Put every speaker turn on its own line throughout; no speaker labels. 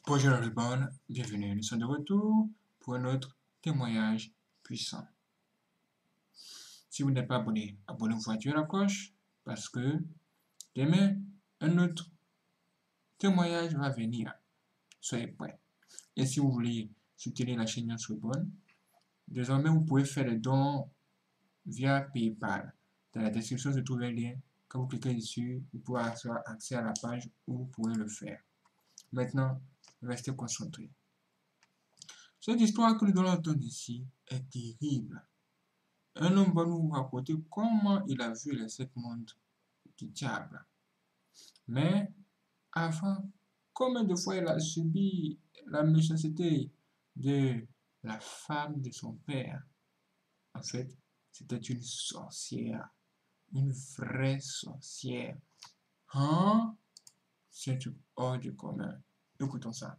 Bonjour everyone, bienvenue, nous sommes de retour pour un autre témoignage puissant. Si vous n'êtes pas abonné, abonnez-vous à la cloche parce que demain, un autre témoignage va venir. Soyez prêts. Et si vous voulez soutenir la chaîne Younsorbonne, désormais vous pouvez faire des dons via PayPal. Dans la description se trouve un lien. Quand vous cliquez dessus, vous pourrez avoir accès à la page où vous pouvez le faire. Maintenant, restez concentrés. Cette histoire que nous allons entendre ici est terrible. Un homme va nous raconter comment il a vu les 7 mondes du diable. Mais avant, combien de fois il a subi la méchanceté de la femme de son père? En fait, c'était une sorcière. Une vraie sorcière. Hein? C'est hors du commun. Écoutons ça.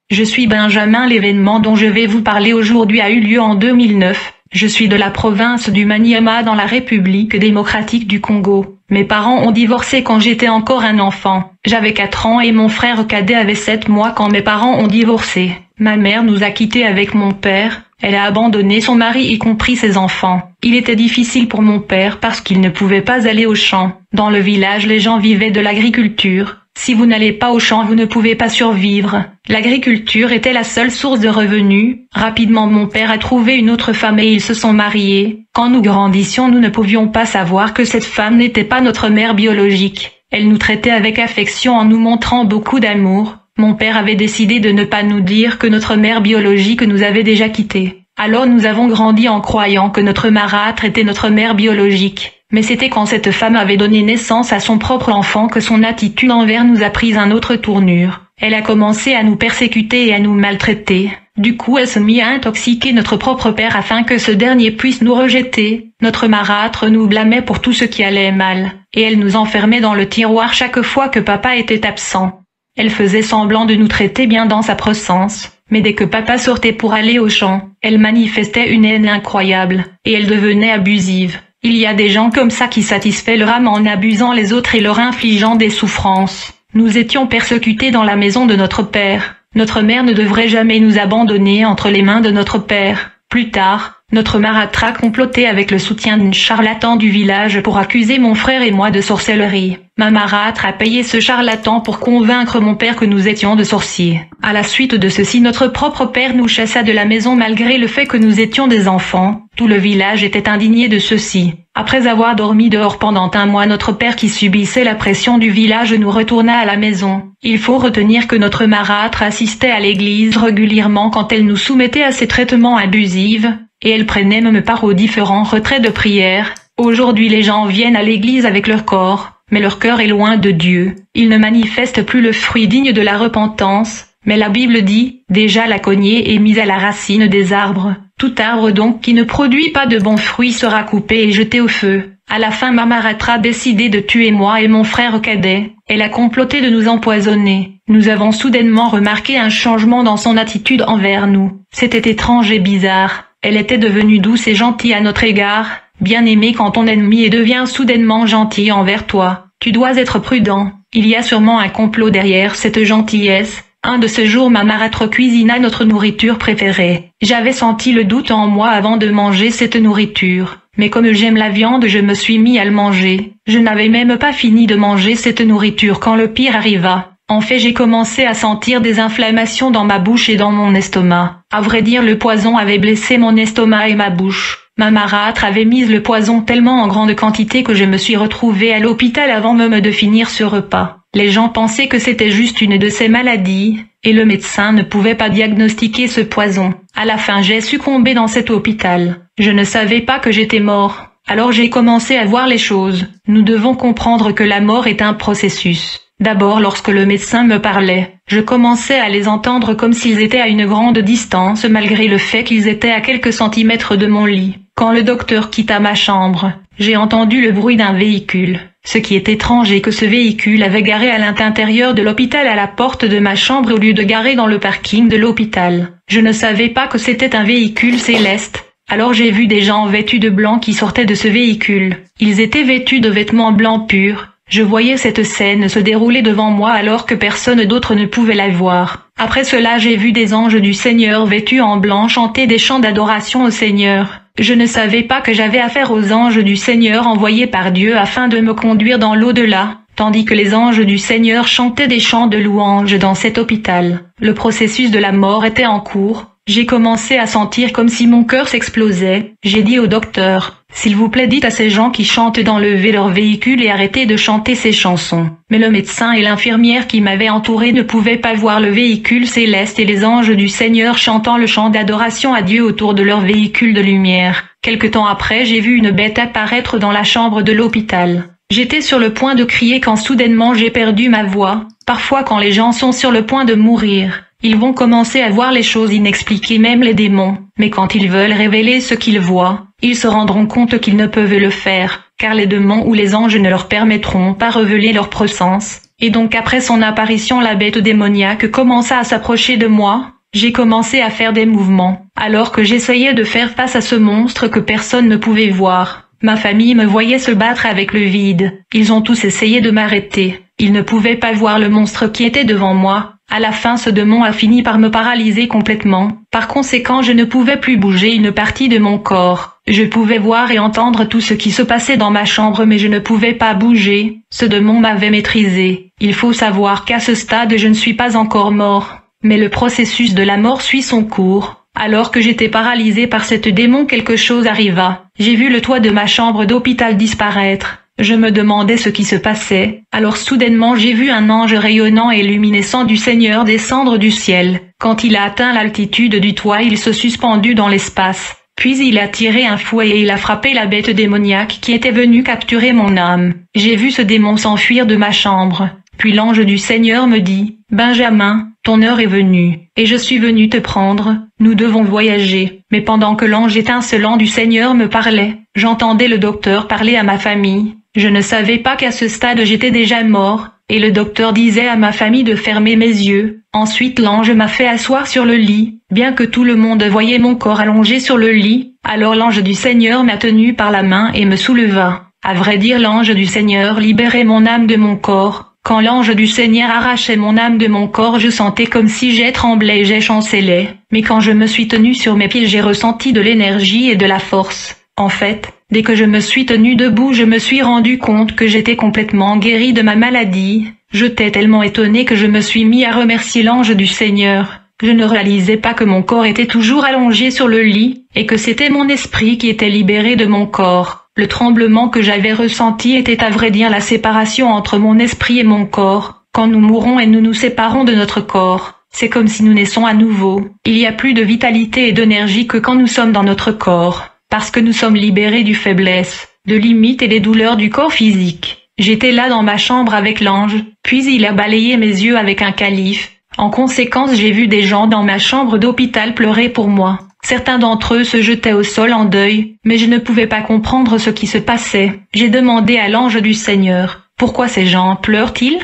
Je suis Benjamin. L'événement dont je vais vous parler aujourd'hui a eu lieu en 2009. Je suis de la province du Maniema dans la République démocratique du Congo. Mes parents ont divorcé quand j'étais encore un enfant. J'avais 4 ans et mon frère cadet avait 7 mois quand mes parents ont divorcé. Ma mère nous a quittés avec mon père. Elle a abandonné son mari y compris ses enfants. Il était difficile pour mon père parce qu'il ne pouvait pas aller au champ. Dans le village, les gens vivaient de l'agriculture. Si vous n'allez pas au champ, vous ne pouvez pas survivre. L'agriculture était la seule source de revenus. Rapidement, mon père a trouvé une autre femme et ils se sont mariés. Quand nous grandissions, nous ne pouvions pas savoir que cette femme n'était pas notre mère biologique. Elle nous traitait avec affection en nous montrant beaucoup d'amour. Mon père avait décidé de ne pas nous dire que notre mère biologique nous avait déjà quittés. Alors nous avons grandi en croyant que notre marâtre était notre mère biologique. Mais c'était quand cette femme avait donné naissance à son propre enfant que son attitude envers nous a pris une autre tournure. Elle a commencé à nous persécuter et à nous maltraiter. Du coup, elle se mit à intoxiquer notre propre père afin que ce dernier puisse nous rejeter. Notre marâtre nous blâmait pour tout ce qui allait mal. Et elle nous enfermait dans le tiroir chaque fois que papa était absent. Elle faisait semblant de nous traiter bien dans sa présence. Mais dès que papa sortait pour aller au champ, elle manifestait une haine incroyable. Et elle devenait abusive. Il y a des gens comme ça qui satisfait leur âme en abusant les autres et leur infligeant des souffrances. Nous étions persécutés dans la maison de notre père. Notre mère ne devrait jamais nous abandonner entre les mains de notre père. Plus tard, notre marâtre a comploté avec le soutien d'un charlatan du village pour accuser mon frère et moi de sorcellerie. Ma marâtre a payé ce charlatan pour convaincre mon père que nous étions de sorciers. À la suite de ceci, notre propre père nous chassa de la maison malgré le fait que nous étions des enfants. Tout le village était indigné de ceci. Après avoir dormi dehors pendant 1 mois, notre père qui subissait la pression du village nous retourna à la maison. Il faut retenir que notre marâtre assistait à l'église régulièrement quand elle nous soumettait à ces traitements abusifs, et elle prenait même part aux différents retraits de prière. Aujourd'hui, les gens viennent à l'église avec leur corps, mais leur cœur est loin de Dieu. Ils ne manifestent plus le fruit digne de la repentance. Mais la Bible dit, déjà la cognée est mise à la racine des arbres. Tout arbre donc qui ne produit pas de bons fruits sera coupé et jeté au feu. À la fin, ma marâtre a décidé de tuer moi et mon frère cadet. Elle a comploté de nous empoisonner. Nous avons soudainement remarqué un changement dans son attitude envers nous. C'était étrange et bizarre. Elle était devenue douce et gentille à notre égard. Bien aimé quand ton ennemi devient soudainement gentil envers toi. Tu dois être prudent. Il y a sûrement un complot derrière cette gentillesse. Un de ces jours, ma marâtre cuisina notre nourriture préférée. J'avais senti le doute en moi avant de manger cette nourriture. Mais comme j'aime la viande, je me suis mis à le manger. Je n'avais même pas fini de manger cette nourriture quand le pire arriva. En fait, j'ai commencé à sentir des inflammations dans ma bouche et dans mon estomac. À vrai dire, le poison avait blessé mon estomac et ma bouche. Ma marâtre avait mis le poison tellement en grande quantité que je me suis retrouvée à l'hôpital avant même de finir ce repas. Les gens pensaient que c'était juste une de ces maladies, et le médecin ne pouvait pas diagnostiquer ce poison. À la fin, j'ai succombé dans cet hôpital. Je ne savais pas que j'étais mort. Alors j'ai commencé à voir les choses. Nous devons comprendre que la mort est un processus. D'abord, lorsque le médecin me parlait, je commençais à les entendre comme s'ils étaient à une grande distance malgré le fait qu'ils étaient à quelques centimètres de mon lit. Quand le docteur quitta ma chambre, j'ai entendu le bruit d'un véhicule. Ce qui est étrange est que ce véhicule avait garé à l'intérieur de l'hôpital à la porte de ma chambre au lieu de garer dans le parking de l'hôpital. Je ne savais pas que c'était un véhicule céleste. Alors j'ai vu des gens vêtus de blanc qui sortaient de ce véhicule. Ils étaient vêtus de vêtements blancs purs. Je voyais cette scène se dérouler devant moi alors que personne d'autre ne pouvait la voir. Après cela j'ai vu des anges du Seigneur vêtus en blanc chanter des chants d'adoration au Seigneur. Je ne savais pas que j'avais affaire aux anges du Seigneur envoyés par Dieu afin de me conduire dans l'au-delà, tandis que les anges du Seigneur chantaient des chants de louange dans cet hôpital. Le processus de la mort était en cours. J'ai commencé à sentir comme si mon cœur s'explosait. J'ai dit au docteur, « S'il vous plaît, dites à ces gens qui chantent d'enlever leur véhicule et arrêter de chanter ces chansons. » Mais le médecin et l'infirmière qui m'avaient entouré ne pouvaient pas voir le véhicule céleste et les anges du Seigneur chantant le chant d'adoration à Dieu autour de leur véhicule de lumière. Quelque temps après, j'ai vu une bête apparaître dans la chambre de l'hôpital. J'étais sur le point de crier quand soudainement j'ai perdu ma voix. Parfois quand les gens sont sur le point de mourir, ils vont commencer à voir les choses inexpliquées, même les démons. Mais quand ils veulent révéler ce qu'ils voient, ils se rendront compte qu'ils ne peuvent le faire, car les démons ou les anges ne leur permettront pas révéler leur présence. Et donc après son apparition, la bête démoniaque commença à s'approcher de moi. J'ai commencé à faire des mouvements, alors que j'essayais de faire face à ce monstre que personne ne pouvait voir. Ma famille me voyait se battre avec le vide. Ils ont tous essayé de m'arrêter. Ils ne pouvaient pas voir le monstre qui était devant moi. À la fin, ce démon a fini par me paralyser complètement. Par conséquent, je ne pouvais plus bouger une partie de mon corps. Je pouvais voir et entendre tout ce qui se passait dans ma chambre, mais je ne pouvais pas bouger. Ce démon m'avait maîtrisé. Il faut savoir qu'à ce stade, je ne suis pas encore mort. Mais le processus de la mort suit son cours. Alors que j'étais paralysée par cette démon, quelque chose arriva. J'ai vu le toit de ma chambre d'hôpital disparaître. Je me demandais ce qui se passait. Alors soudainement j'ai vu un ange rayonnant et luminescent du Seigneur descendre du ciel. Quand il a atteint l'altitude du toit, il se suspendut dans l'espace. Puis il a tiré un fouet et il a frappé la bête démoniaque qui était venue capturer mon âme. J'ai vu ce démon s'enfuir de ma chambre. Puis l'ange du Seigneur me dit, « Benjamin, ton heure est venue, et je suis venu te prendre, nous devons voyager. » Mais pendant que l'ange étincelant du Seigneur me parlait, j'entendais le docteur parler à ma famille. Je ne savais pas qu'à ce stade j'étais déjà mort, et le docteur disait à ma famille de fermer mes yeux. Ensuite l'ange m'a fait asseoir sur le lit, bien que tout le monde voyait mon corps allongé sur le lit. Alors l'ange du Seigneur m'a tenu par la main et me souleva. À vrai dire, l'ange du Seigneur libérait mon âme de mon corps. Quand l'ange du Seigneur arrachait mon âme de mon corps, je sentais comme si j'ai tremblé et j'ai chancelé. Mais quand je me suis tenue sur mes pieds, j'ai ressenti de l'énergie et de la force. En fait, dès que je me suis tenue debout, je me suis rendu compte que j'étais complètement guérie de ma maladie. J'étais tellement étonnée que je me suis mis à remercier l'ange du Seigneur. Je ne réalisais pas que mon corps était toujours allongé sur le lit, et que c'était mon esprit qui était libéré de mon corps. Le tremblement que j'avais ressenti était à vrai dire la séparation entre mon esprit et mon corps. Quand nous mourons et nous nous séparons de notre corps, c'est comme si nous naissons à nouveau. Il y a plus de vitalité et d'énergie que quand nous sommes dans notre corps, parce que nous sommes libérés du faiblesse, de limites et des douleurs du corps physique. J'étais là dans ma chambre avec l'ange, puis il a balayé mes yeux avec un calife. En conséquence, j'ai vu des gens dans ma chambre d'hôpital pleurer pour moi. Certains d'entre eux se jetaient au sol en deuil, mais je ne pouvais pas comprendre ce qui se passait. J'ai demandé à l'ange du Seigneur, « Pourquoi ces gens pleurent-ils?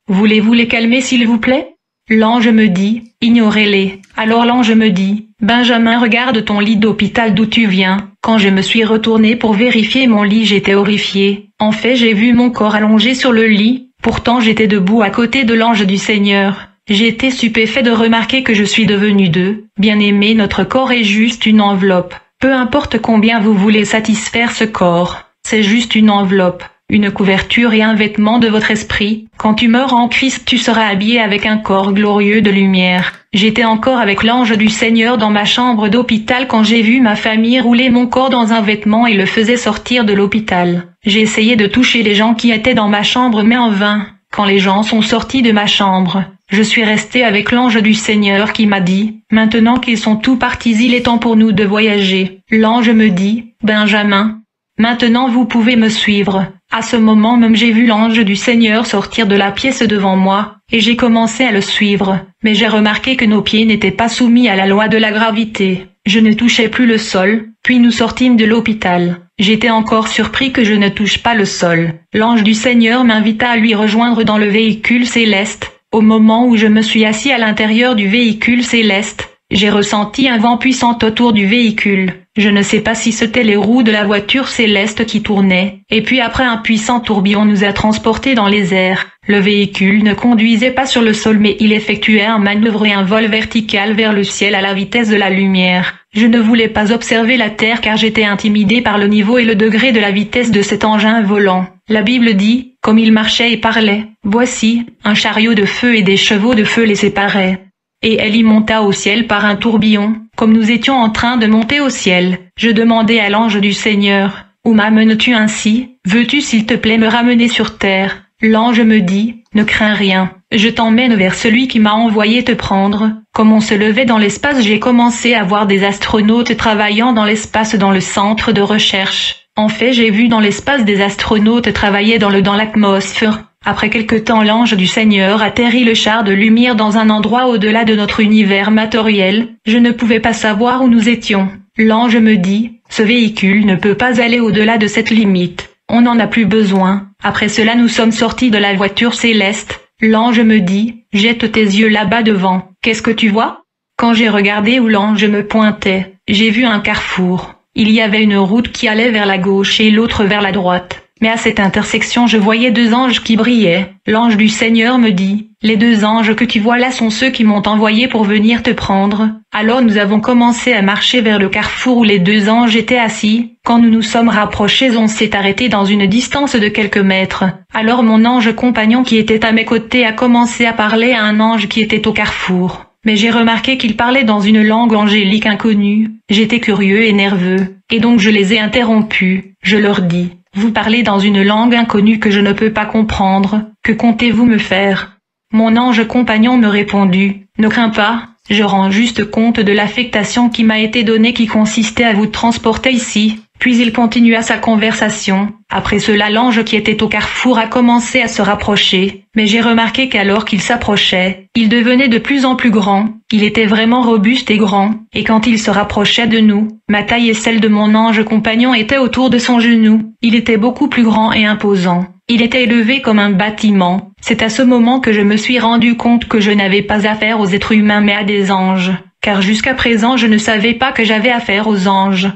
Voulez-vous les calmer s'il vous plaît ?» L'ange me dit, « Ignorez-les. » Alors l'ange me dit, « Benjamin, regarde ton lit d'hôpital d'où tu viens. » Quand je me suis retournée pour vérifier mon lit, j'étais horrifiée. En fait, j'ai vu mon corps allongé sur le lit. Pourtant, j'étais debout à côté de l'ange du Seigneur. J'ai été stupéfait de remarquer que je suis devenu deux. Bien-aimé, notre corps est juste une enveloppe. Peu importe combien vous voulez satisfaire ce corps, c'est juste une enveloppe, une couverture et un vêtement de votre esprit. Quand tu meurs en Christ, tu seras habillé avec un corps glorieux de lumière. J'étais encore avec l'ange du Seigneur dans ma chambre d'hôpital quand j'ai vu ma famille rouler mon corps dans un vêtement et le faisait sortir de l'hôpital. J'ai essayé de toucher les gens qui étaient dans ma chambre, mais en vain. Quand les gens sont sortis de ma chambre, je suis restée avec l'ange du Seigneur qui m'a dit, « Maintenant qu'ils sont tous partis, il est temps pour nous de voyager. » L'ange me dit, « Benjamin, maintenant vous pouvez me suivre. » À ce moment même j'ai vu l'ange du Seigneur sortir de la pièce devant moi, et j'ai commencé à le suivre. Mais j'ai remarqué que nos pieds n'étaient pas soumis à la loi de la gravité. Je ne touchais plus le sol, puis nous sortîmes de l'hôpital. J'étais encore surpris que je ne touche pas le sol. L'ange du Seigneur m'invita à lui rejoindre dans le véhicule céleste. Au moment où je me suis assis à l'intérieur du véhicule céleste, j'ai ressenti un vent puissant autour du véhicule. Je ne sais pas si c'était les roues de la voiture céleste qui tournaient, et puis après un puissant tourbillon nous a transportés dans les airs. Le véhicule ne conduisait pas sur le sol mais il effectuait un manœuvre et un vol vertical vers le ciel à la vitesse de la lumière. Je ne voulais pas observer la terre car j'étais intimidé par le niveau et le degré de la vitesse de cet engin volant. La Bible dit, comme il marchait et parlait, voici, un chariot de feu et des chevaux de feu les séparaient. Et elle y monta au ciel par un tourbillon, comme nous étions en train de monter au ciel. Je demandai à l'ange du Seigneur, où m'amènes-tu ainsi? Veux-tu s'il te plaît me ramener sur terre? L'ange me dit, ne crains rien, je t'emmène vers celui qui m'a envoyé te prendre. Comme on se levait dans l'espace, j'ai commencé à voir des astronautes travaillant dans l'espace dans le centre de recherche. En fait, j'ai vu dans l'espace des astronautes travailler dans l'atmosphère. Après quelque temps, l'ange du Seigneur atterrit le char de lumière dans un endroit au-delà de notre univers matériel. Je ne pouvais pas savoir où nous étions. L'ange me dit, ce véhicule ne peut pas aller au-delà de cette limite. On n'en a plus besoin. Après cela, nous sommes sortis de la voiture céleste. L'ange me dit, jette tes yeux là-bas devant. Qu'est-ce que tu vois? Quand j'ai regardé où l'ange me pointait, j'ai vu un carrefour. Il y avait une route qui allait vers la gauche et l'autre vers la droite. Mais à cette intersection, je voyais deux anges qui brillaient. L'ange du Seigneur me dit, les deux anges que tu vois là sont ceux qui m'ont envoyé pour venir te prendre. Alors nous avons commencé à marcher vers le carrefour où les deux anges étaient assis. Quand nous nous sommes rapprochés, on s'est arrêté dans une distance de quelques mètres. Alors mon ange compagnon qui était à mes côtés a commencé à parler à un ange qui était au carrefour. Mais j'ai remarqué qu'il parlait dans une langue angélique inconnue. J'étais curieux et nerveux, et donc je les ai interrompus. Je leur dis, vous parlez dans une langue inconnue que je ne peux pas comprendre. Que comptez-vous me faire? Mon ange compagnon me répondit, ne crains pas, je rends juste compte de l'affectation qui m'a été donnée qui consistait à vous transporter ici. Puis il continua sa conversation. Après cela, l'ange qui était au carrefour a commencé à se rapprocher. Mais j'ai remarqué qu'alors qu'il s'approchait, il devenait de plus en plus grand. Il était vraiment robuste et grand. Et quand il se rapprochait de nous, ma taille et celle de mon ange compagnon étaient autour de son genou. Il était beaucoup plus grand et imposant. Il était élevé comme un bâtiment. C'est à ce moment que je me suis rendu compte que je n'avais pas affaire aux êtres humains mais à des anges. Car jusqu'à présent je ne savais pas que j'avais affaire aux anges.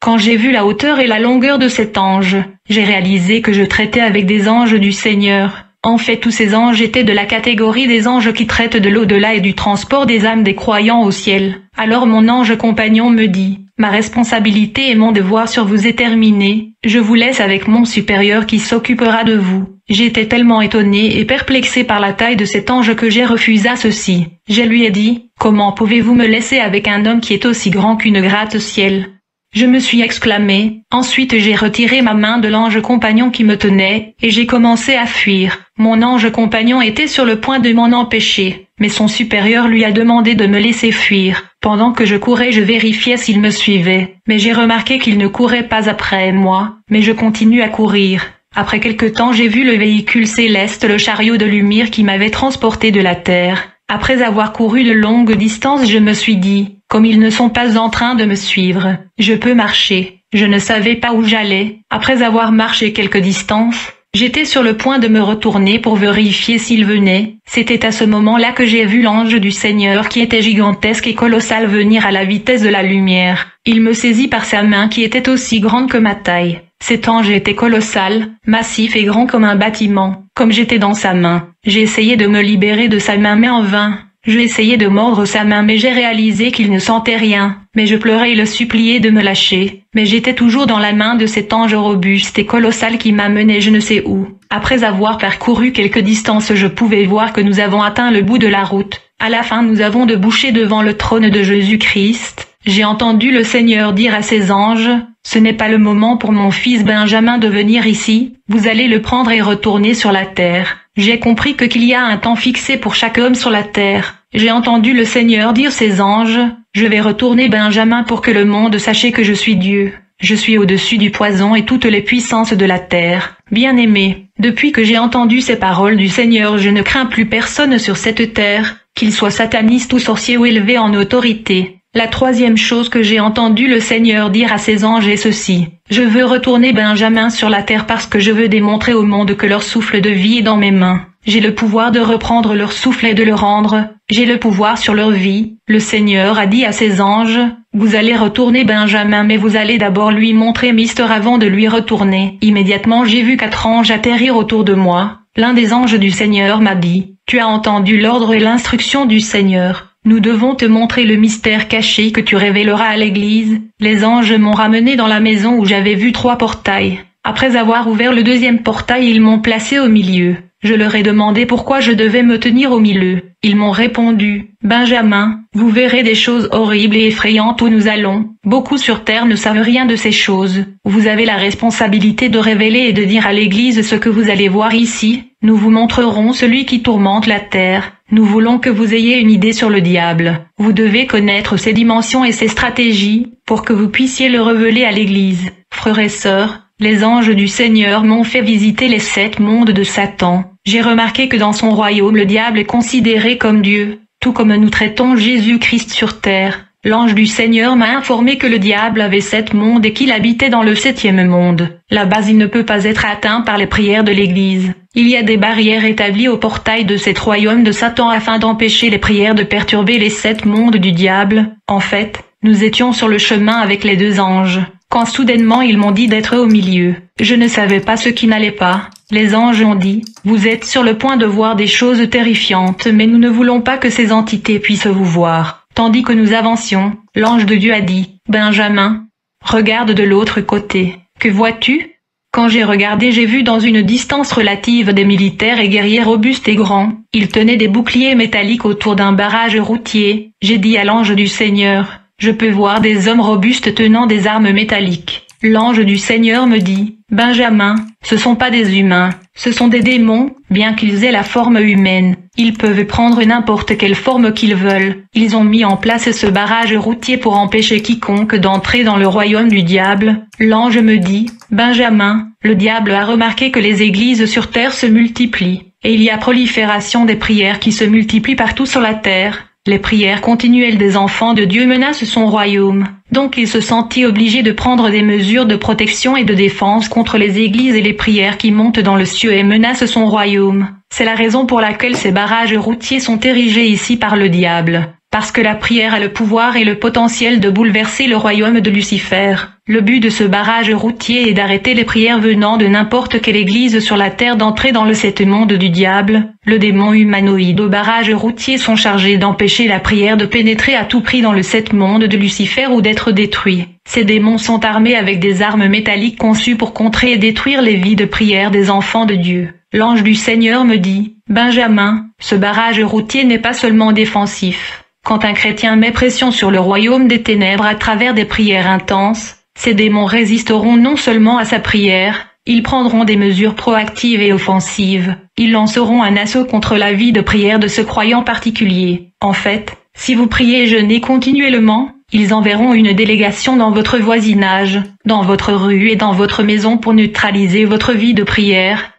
Quand j'ai vu la hauteur et la longueur de cet ange, j'ai réalisé que je traitais avec des anges du Seigneur. En fait, tous ces anges étaient de la catégorie des anges qui traitent de l'au-delà et du transport des âmes des croyants au ciel. Alors mon ange compagnon me dit, ma responsabilité et mon devoir sur vous est terminé. Je vous laisse avec mon supérieur qui s'occupera de vous. J'étais tellement étonné et perplexé par la taille de cet ange que j'ai refusé ceci. Je lui ai dit, comment pouvez-vous me laisser avec un homme qui est aussi grand qu'une gratte-ciel? Je me suis exclamé. Ensuite j'ai retiré ma main de l'ange compagnon qui me tenait, et j'ai commencé à fuir. Mon ange compagnon était sur le point de m'en empêcher, mais son supérieur lui a demandé de me laisser fuir. Pendant que je courais, je vérifiais s'il me suivait, mais j'ai remarqué qu'il ne courait pas après moi, mais je continue à courir. Après quelque temps, j'ai vu le véhicule céleste, le chariot de lumière qui m'avait transporté de la terre. Après avoir couru de longues distances, je me suis dit, comme ils ne sont pas en train de me suivre, je peux marcher. Je ne savais pas où j'allais. Après avoir marché quelques distances, j'étais sur le point de me retourner pour vérifier s'il venait. C'était à ce moment-là que j'ai vu l'ange du Seigneur qui était gigantesque et colossal venir à la vitesse de la lumière. Il me saisit par sa main qui était aussi grande que ma taille. Cet ange était colossal, massif et grand comme un bâtiment. Comme j'étais dans sa main, j'ai essayé de me libérer de sa main mais en vain. J'ai essayé de mordre sa main mais j'ai réalisé qu'il ne sentait rien. Mais je pleurais et le suppliais de me lâcher. Mais j'étais toujours dans la main de cet ange robuste et colossal qui m'amenait je ne sais où. Après avoir parcouru quelques distances, je pouvais voir que nous avons atteint le bout de la route. À la fin, nous avons débouché devant le trône de Jésus-Christ. J'ai entendu le Seigneur dire à ses anges, « Ce n'est pas le moment pour mon fils Benjamin de venir ici, vous allez le prendre et retourner sur la terre. » J'ai compris qu'il y a un temps fixé pour chaque homme sur la terre. J'ai entendu le Seigneur dire ses anges, « Je vais retourner Benjamin pour que le monde sache que je suis Dieu. Je suis au-dessus du poison et toutes les puissances de la terre. » Bien-aimé, depuis que j'ai entendu ces paroles du Seigneur, je ne crains plus personne sur cette terre, qu'il soit sataniste ou sorcier ou élevé en autorité. La troisième chose que j'ai entendu le Seigneur dire à ses anges est ceci. Je veux retourner Benjamin sur la terre parce que je veux démontrer au monde que leur souffle de vie est dans mes mains. J'ai le pouvoir de reprendre leur souffle et de le rendre. J'ai le pouvoir sur leur vie. Le Seigneur a dit à ses anges, vous allez retourner Benjamin, mais vous allez d'abord lui montrer Mister avant de lui retourner. Immédiatement j'ai vu 4 anges atterrir autour de moi. L'un des anges du Seigneur m'a dit, tu as entendu l'ordre et l'instruction du Seigneur. Nous devons te montrer le mystère caché que tu révéleras à l'église. Les anges m'ont ramené dans la maison où j'avais vu 3 portails. Après avoir ouvert le 2e portail, ils m'ont placé au milieu. Je leur ai demandé pourquoi je devais me tenir au milieu. Ils m'ont répondu, Benjamin, vous verrez des choses horribles et effrayantes où nous allons. Beaucoup sur terre ne savent rien de ces choses. Vous avez la responsabilité de révéler et de dire à l'église ce que vous allez voir ici. Nous vous montrerons celui qui tourmente la terre. Nous voulons que vous ayez une idée sur le diable. Vous devez connaître ses dimensions et ses stratégies, pour que vous puissiez le révéler à l'église. Frères et sœurs, les anges du Seigneur m'ont fait visiter les 7 mondes de Satan. J'ai remarqué que dans son royaume le diable est considéré comme Dieu, tout comme nous traitons Jésus-Christ sur terre. L'ange du Seigneur m'a informé que le diable avait 7 mondes et qu'il habitait dans le 7e monde. Là-bas il ne peut pas être atteint par les prières de l'Église. Il y a des barrières établies au portail de cet royaume de Satan afin d'empêcher les prières de perturber les 7 mondes du diable. En fait, nous étions sur le chemin avec les 2 anges, quand soudainement ils m'ont dit d'être au milieu. Je ne savais pas ce qui n'allait pas. Les anges ont dit, vous êtes sur le point de voir des choses terrifiantes, mais nous ne voulons pas que ces entités puissent vous voir. Tandis que nous avancions, l'ange de Dieu a dit, Benjamin, regarde de l'autre côté. Que vois-tu? Quand j'ai regardé, j'ai vu dans une distance relative des militaires et guerriers robustes et grands. Ils tenaient des boucliers métalliques autour d'un barrage routier. J'ai dit à l'ange du Seigneur, je peux voir des hommes robustes tenant des armes métalliques. L'ange du Seigneur me dit, Benjamin, ce sont pas des humains, ce sont des démons, bien qu'ils aient la forme humaine. Ils peuvent prendre n'importe quelle forme qu'ils veulent. Ils ont mis en place ce barrage routier pour empêcher quiconque d'entrer dans le royaume du diable. L'ange me dit, Benjamin, le diable a remarqué que les églises sur terre se multiplient, et il y a prolifération des prières qui se multiplient partout sur la terre. Les prières continuelles des enfants de Dieu menacent son royaume. Donc il se sentit obligé de prendre des mesures de protection et de défense contre les églises et les prières qui montent dans le ciel et menacent son royaume. C'est la raison pour laquelle ces barrages routiers sont érigés ici par le diable. Parce que la prière a le pouvoir et le potentiel de bouleverser le royaume de Lucifer. Le but de ce barrage routier est d'arrêter les prières venant de n'importe quelle église sur la terre d'entrer dans le 7 monde du diable. Le démon humanoïde au barrage routier sont chargés d'empêcher la prière de pénétrer à tout prix dans le 7 monde de Lucifer ou d'être détruit. Ces démons sont armés avec des armes métalliques conçues pour contrer et détruire les vies de prière des enfants de Dieu. L'ange du Seigneur me dit, Benjamin, ce barrage routier n'est pas seulement défensif. Quand un chrétien met pression sur le royaume des ténèbres à travers des prières intenses, ces démons résisteront non seulement à sa prière, ils prendront des mesures proactives et offensives. Ils lanceront un assaut contre la vie de prière de ce croyant particulier. En fait, si vous priez et jeûnez continuellement, ils enverront une délégation dans votre voisinage, dans votre rue et dans votre maison pour neutraliser votre vie de prière.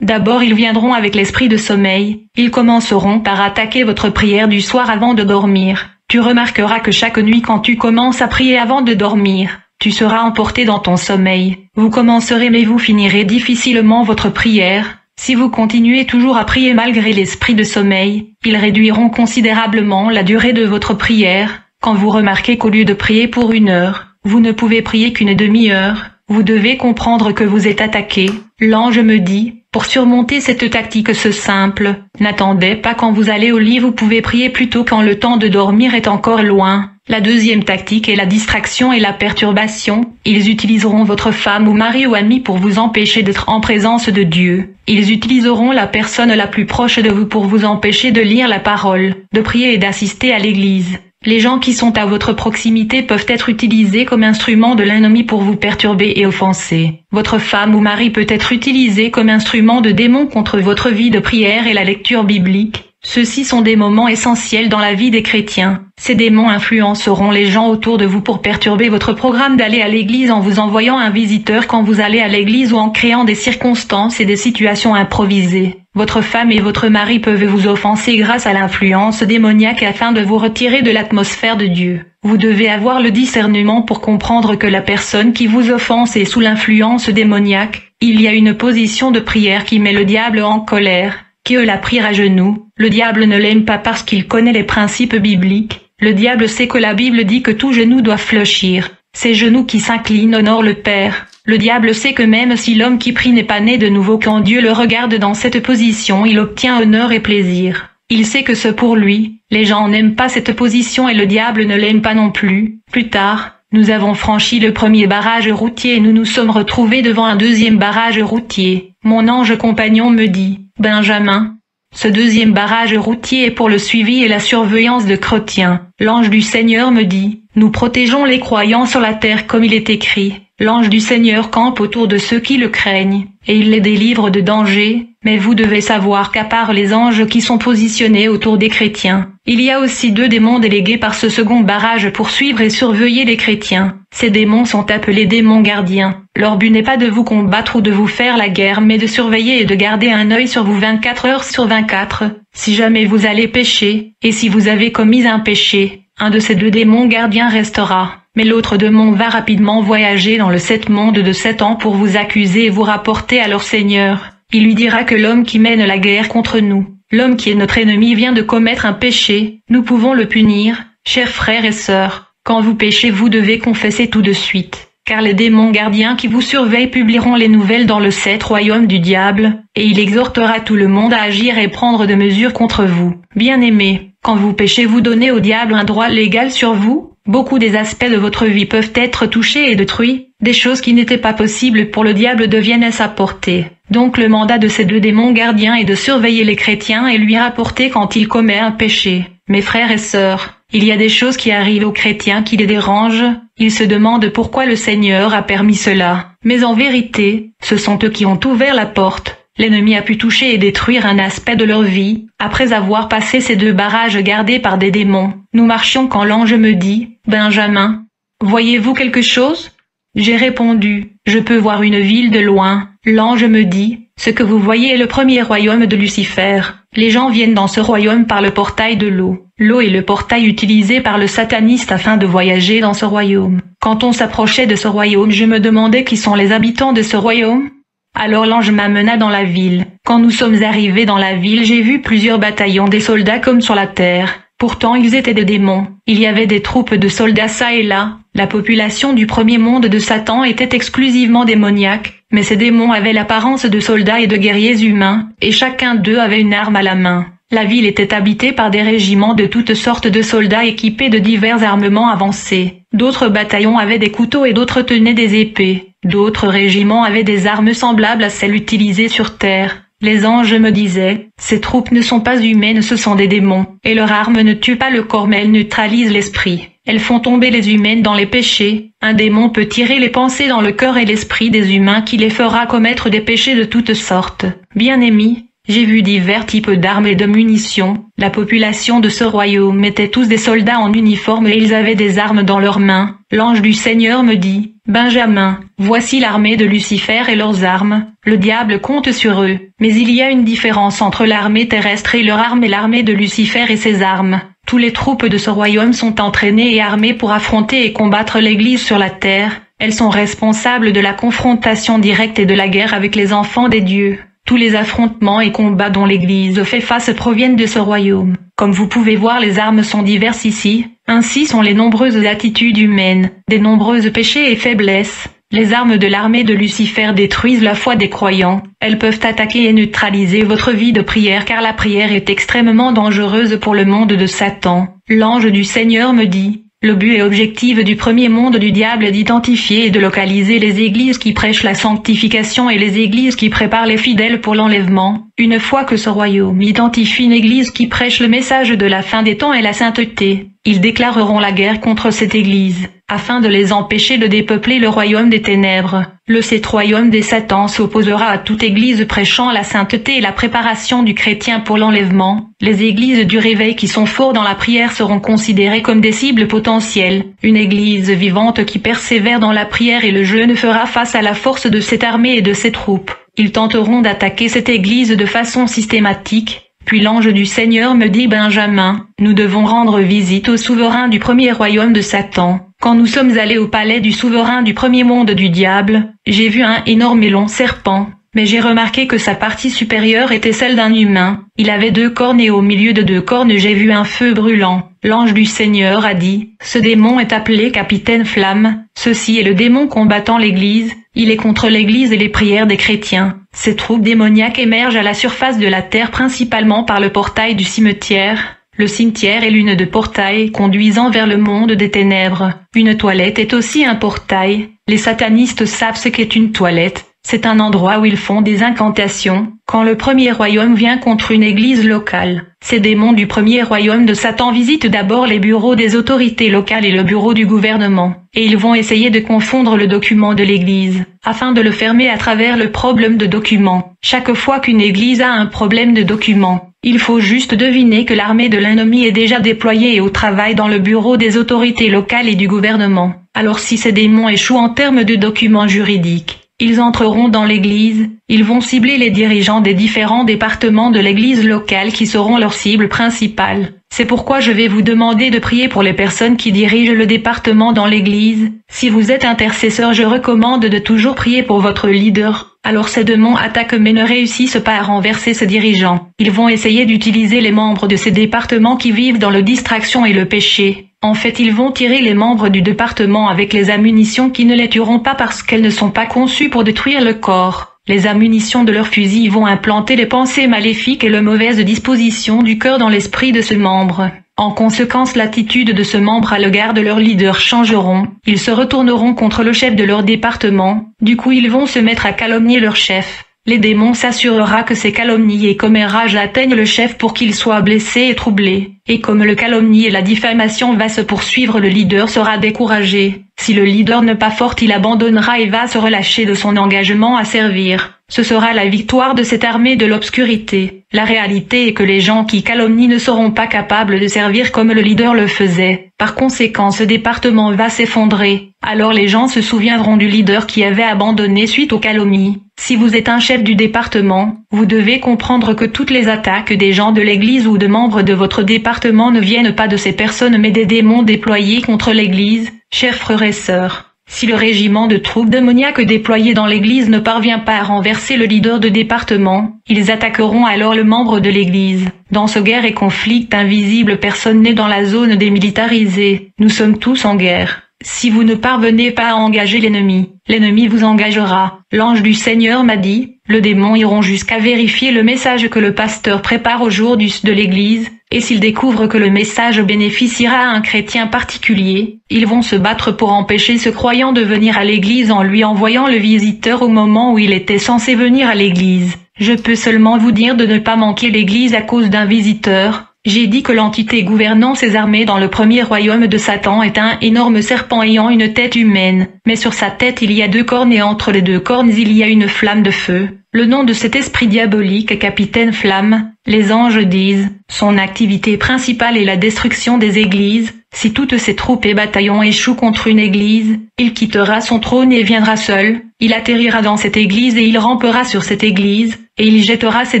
D'abord ils viendront avec l'esprit de sommeil, ils commenceront par attaquer votre prière du soir avant de dormir. Tu remarqueras que chaque nuit quand tu commences à prier avant de dormir, tu seras emporté dans ton sommeil. Vous commencerez mais vous finirez difficilement votre prière. Si vous continuez toujours à prier malgré l'esprit de sommeil, ils réduiront considérablement la durée de votre prière. Quand vous remarquez qu'au lieu de prier pour 1 heure, vous ne pouvez prier qu'une demi-heure, vous devez comprendre que vous êtes attaqué. L'ange me dit, pour surmonter cette tactique simple, n'attendez pas quand vous allez au lit, vous pouvez prier plutôt quand le temps de dormir est encore loin. La deuxième tactique est la distraction et la perturbation. Ils utiliseront votre femme ou mari ou ami pour vous empêcher d'être en présence de Dieu. Ils utiliseront la personne la plus proche de vous pour vous empêcher de lire la parole, de prier et d'assister à l'église. Les gens qui sont à votre proximité peuvent être utilisés comme instrument de l'ennemi pour vous perturber et offenser. Votre femme ou mari peut être utilisé comme instrument de démon contre votre vie de prière et la lecture biblique. Ceux-ci sont des moments essentiels dans la vie des chrétiens. Ces démons influenceront les gens autour de vous pour perturber votre programme d'aller à l'église en vous envoyant un visiteur quand vous allez à l'église ou en créant des circonstances et des situations improvisées. Votre femme et votre mari peuvent vous offenser grâce à l'influence démoniaque afin de vous retirer de l'atmosphère de Dieu. Vous devez avoir le discernement pour comprendre que la personne qui vous offense est sous l'influence démoniaque. Il y a une position de prière qui met le diable en colère. qui eux la prirent à genoux. Le diable ne l'aime pas parce qu'il connaît les principes bibliques. Le diable sait que la Bible dit que tout genou doit fléchir. Ces genoux qui s'inclinent honorent le Père. Le diable sait que même si l'homme qui prie n'est pas né de nouveau, quand Dieu le regarde dans cette position, il obtient honneur et plaisir. Il sait que ce pour lui, les gens n'aiment pas cette position et le diable ne l'aime pas non plus. Plus tard, nous avons franchi le premier barrage routier et nous nous sommes retrouvés devant un deuxième barrage routier. Mon ange compagnon me dit, « Benjamin, ce deuxième barrage routier est pour le suivi et la surveillance de chrétiens. » L'ange du Seigneur me dit, « Nous protégeons les croyants sur la terre comme il est écrit. L'ange du Seigneur campe autour de ceux qui le craignent, et il les délivre de danger. Mais vous devez savoir qu'à part les anges qui sont positionnés autour des chrétiens, il y a aussi 2 démons délégués par ce second barrage pour suivre et surveiller les chrétiens. Ces démons sont appelés démons gardiens. Leur but n'est pas de vous combattre ou de vous faire la guerre, mais de surveiller et de garder un œil sur vous 24 heures sur 24. Si jamais vous allez pécher, et si vous avez commis un péché, un de ces 2 démons gardiens restera. Mais l'autre démon va rapidement voyager dans le 7 monde de 7 ans pour vous accuser et vous rapporter à leur Seigneur. Il lui dira que l'homme qui mène la guerre contre nous, l'homme qui est notre ennemi, vient de commettre un péché. Nous pouvons le punir, chers frères et sœurs. Quand vous péchez, vous devez confesser tout de suite. Car les démons gardiens qui vous surveillent publieront les nouvelles dans le 7 royaume du diable, et il exhortera tout le monde à agir et prendre de mesures contre vous. Bien-aimés, quand vous péchez, vous donnez au diable un droit légal sur vous. Beaucoup des aspects de votre vie peuvent être touchés et détruits. Des choses qui n'étaient pas possibles pour le diable deviennent à sa portée. Donc le mandat de ces 2 démons gardiens est de surveiller les chrétiens et lui rapporter quand il commet un péché. Mes frères et sœurs, il y a des choses qui arrivent aux chrétiens qui les dérangent. Ils se demandent pourquoi le Seigneur a permis cela. Mais en vérité, ce sont eux qui ont ouvert la porte. L'ennemi a pu toucher et détruire un aspect de leur vie. Après avoir passé ces 2 barrages gardés par des démons, nous marchions quand l'ange me dit, « Benjamin, voyez-vous quelque chose ?» J'ai répondu, « Je peux voir une ville de loin. » L'ange me dit, « Ce que vous voyez est le premier royaume de Lucifer. Les gens viennent dans ce royaume par le portail de l'eau. L'eau est le portail utilisé par le sataniste afin de voyager dans ce royaume. Quand on s'approchait de ce royaume, je me demandais qui sont les habitants de ce royaume. Alors l'ange m'amena dans la ville. Quand nous sommes arrivés dans la ville, j'ai vu plusieurs bataillons des soldats comme sur la terre. Pourtant ils étaient des démons. Il y avait des troupes de soldats çà et là. La population du premier monde de Satan était exclusivement démoniaque, mais ces démons avaient l'apparence de soldats et de guerriers humains, et chacun d'eux avait une arme à la main. La ville était habitée par des régiments de toutes sortes de soldats équipés de divers armements avancés. D'autres bataillons avaient des couteaux et d'autres tenaient des épées. D'autres régiments avaient des armes semblables à celles utilisées sur terre. Les anges me disaient, ces troupes ne sont pas humaines, ce sont des démons, et leurs armes ne tuent pas le corps mais elles neutralisent l'esprit. Elles font tomber les humains dans les péchés. Un démon peut tirer les pensées dans le cœur et l'esprit des humains qui les fera commettre des péchés de toutes sortes. Bien-aimés, j'ai vu divers types d'armes et de munitions. La population de ce royaume était tous des soldats en uniforme et ils avaient des armes dans leurs mains. L'ange du Seigneur me dit, « Benjamin, voici l'armée de Lucifer et leurs armes. Le diable compte sur eux. Mais il y a une différence entre l'armée terrestre et leur arme et l'armée de Lucifer et ses armes. Tous les troupes de ce royaume sont entraînées et armées pour affronter et combattre l'Église sur la terre. Elles sont responsables de la confrontation directe et de la guerre avec les enfants des dieux. Tous les affrontements et combats dont l'Église fait face proviennent de ce royaume. Comme vous pouvez voir, les armes sont diverses ici. Ainsi sont les nombreuses attitudes humaines, des nombreuses péchés et faiblesses. Les armes de l'armée de Lucifer détruisent la foi des croyants. Elles peuvent attaquer et neutraliser votre vie de prière car la prière est extrêmement dangereuse pour le monde de Satan. L'ange du Seigneur me dit, le but et objectif du premier monde du diable est d'identifier et de localiser les églises qui prêchent la sanctification et les églises qui préparent les fidèles pour l'enlèvement. Une fois que ce royaume identifie une église qui prêche le message de la fin des temps et la sainteté, ils déclareront la guerre contre cette église, afin de les empêcher de dépeupler le royaume des ténèbres. Le sept royaume des Satan s'opposera à toute église prêchant la sainteté et la préparation du chrétien pour l'enlèvement. Les églises du réveil qui sont forts dans la prière seront considérées comme des cibles potentielles. Une église vivante qui persévère dans la prière et le jeûne fera face à la force de cette armée et de ses troupes. Ils tenteront d'attaquer cette église de façon systématique. Puis l'ange du Seigneur me dit, Benjamin, nous devons rendre visite au souverain du premier royaume de Satan. Quand nous sommes allés au palais du souverain du premier monde du diable, j'ai vu un énorme et long serpent. mais j'ai remarqué que sa partie supérieure était celle d'un humain. Il avait 2 cornes et au milieu de 2 cornes j'ai vu un feu brûlant. L'ange du Seigneur a dit, ce démon est appelé Capitaine Flamme, ceci est le démon combattant l'Église, il est contre l'Église et les prières des chrétiens. Ces troupes démoniaques émergent à la surface de la terre principalement par le portail du cimetière. Le cimetière est l'une de portails conduisant vers le monde des ténèbres. Une toilette est aussi un portail. Les satanistes savent ce qu'est une toilette. C'est un endroit où ils font des incantations. Quand le premier royaume vient contre une église locale, ces démons du premier royaume de Satan visitent d'abord les bureaux des autorités locales et le bureau du gouvernement, et ils vont essayer de confondre le document de l'église, afin de le fermer à travers le problème de document. Chaque fois qu'une église a un problème de document, il faut juste deviner que l'armée de l'ennemi est déjà déployée et au travail dans le bureau des autorités locales et du gouvernement. Alors si ces démons échouent en termes de documents juridiques, ils entreront dans l'église, ils vont cibler les dirigeants des différents départements de l'église locale qui seront leur cible principale. C'est pourquoi je vais vous demander de prier pour les personnes qui dirigent le département dans l'église. Si vous êtes intercesseur, je recommande de toujours prier pour votre leader. Alors ces démons attaquent mais ne réussissent pas à renverser ces dirigeants. Ils vont essayer d'utiliser les membres de ces départements qui vivent dans la distraction et le péché. En fait, ils vont tirer les membres du département avec les ammunitions qui ne les tueront pas parce qu'elles ne sont pas conçues pour détruire le corps. Les ammunitions de leurs fusils vont implanter les pensées maléfiques et les mauvaises dispositions du cœur dans l'esprit de ce membre. En conséquence, l'attitude de ce membre à l'égard de leur leader changeront. Ils se retourneront contre le chef de leur département. Du coup, ils vont se mettre à calomnier leur chef. Les démons s'assurera que ces calomnies et commérages atteignent le chef pour qu'il soit blessé et troublé. Et comme le calomnie et la diffamation va se poursuivre, le leader sera découragé. Si le leader n'est pas fort, il abandonnera et va se relâcher de son engagement à servir. Ce sera la victoire de cette armée de l'obscurité. La réalité est que les gens qui calomnient ne seront pas capables de servir comme le leader le faisait. Par conséquent, ce département va s'effondrer. Alors les gens se souviendront du leader qui avait abandonné suite aux calomnies. Si vous êtes un chef du département, vous devez comprendre que toutes les attaques des gens de l'église ou de membres de votre département ne viennent pas de ces personnes mais des démons déployés contre l'église. Chers frères et sœurs, si le régiment de troupes démoniaques déployé dans l'église ne parvient pas à renverser le leader de département, ils attaqueront alors le membre de l'église. Dans ce guerre et conflit invisible, personne n'est dans la zone démilitarisée. Nous sommes tous en guerre. Si vous ne parvenez pas à engager l'ennemi vous engagera. L'ange du Seigneur m'a dit, les démons iront jusqu'à vérifier le message que le pasteur prépare au jour de l'église, et s'ils découvrent que le message bénéficiera à un chrétien particulier, ils vont se battre pour empêcher ce croyant de venir à l'église en lui envoyant le visiteur au moment où il était censé venir à l'église. Je peux seulement vous dire de ne pas manquer l'église à cause d'un visiteur. J'ai dit que l'entité gouvernant ces armées dans le premier royaume de Satan est un énorme serpent ayant une tête humaine, mais sur sa tête il y a 2 cornes et entre les 2 cornes il y a une flamme de feu. Le nom de cet esprit diabolique est Capitaine Flamme. Les anges disent, son activité principale est la destruction des églises. Si toutes ses troupes et bataillons échouent contre une église, il quittera son trône et viendra seul. Il atterrira dans cette église et il rampera sur cette église, et il jettera ses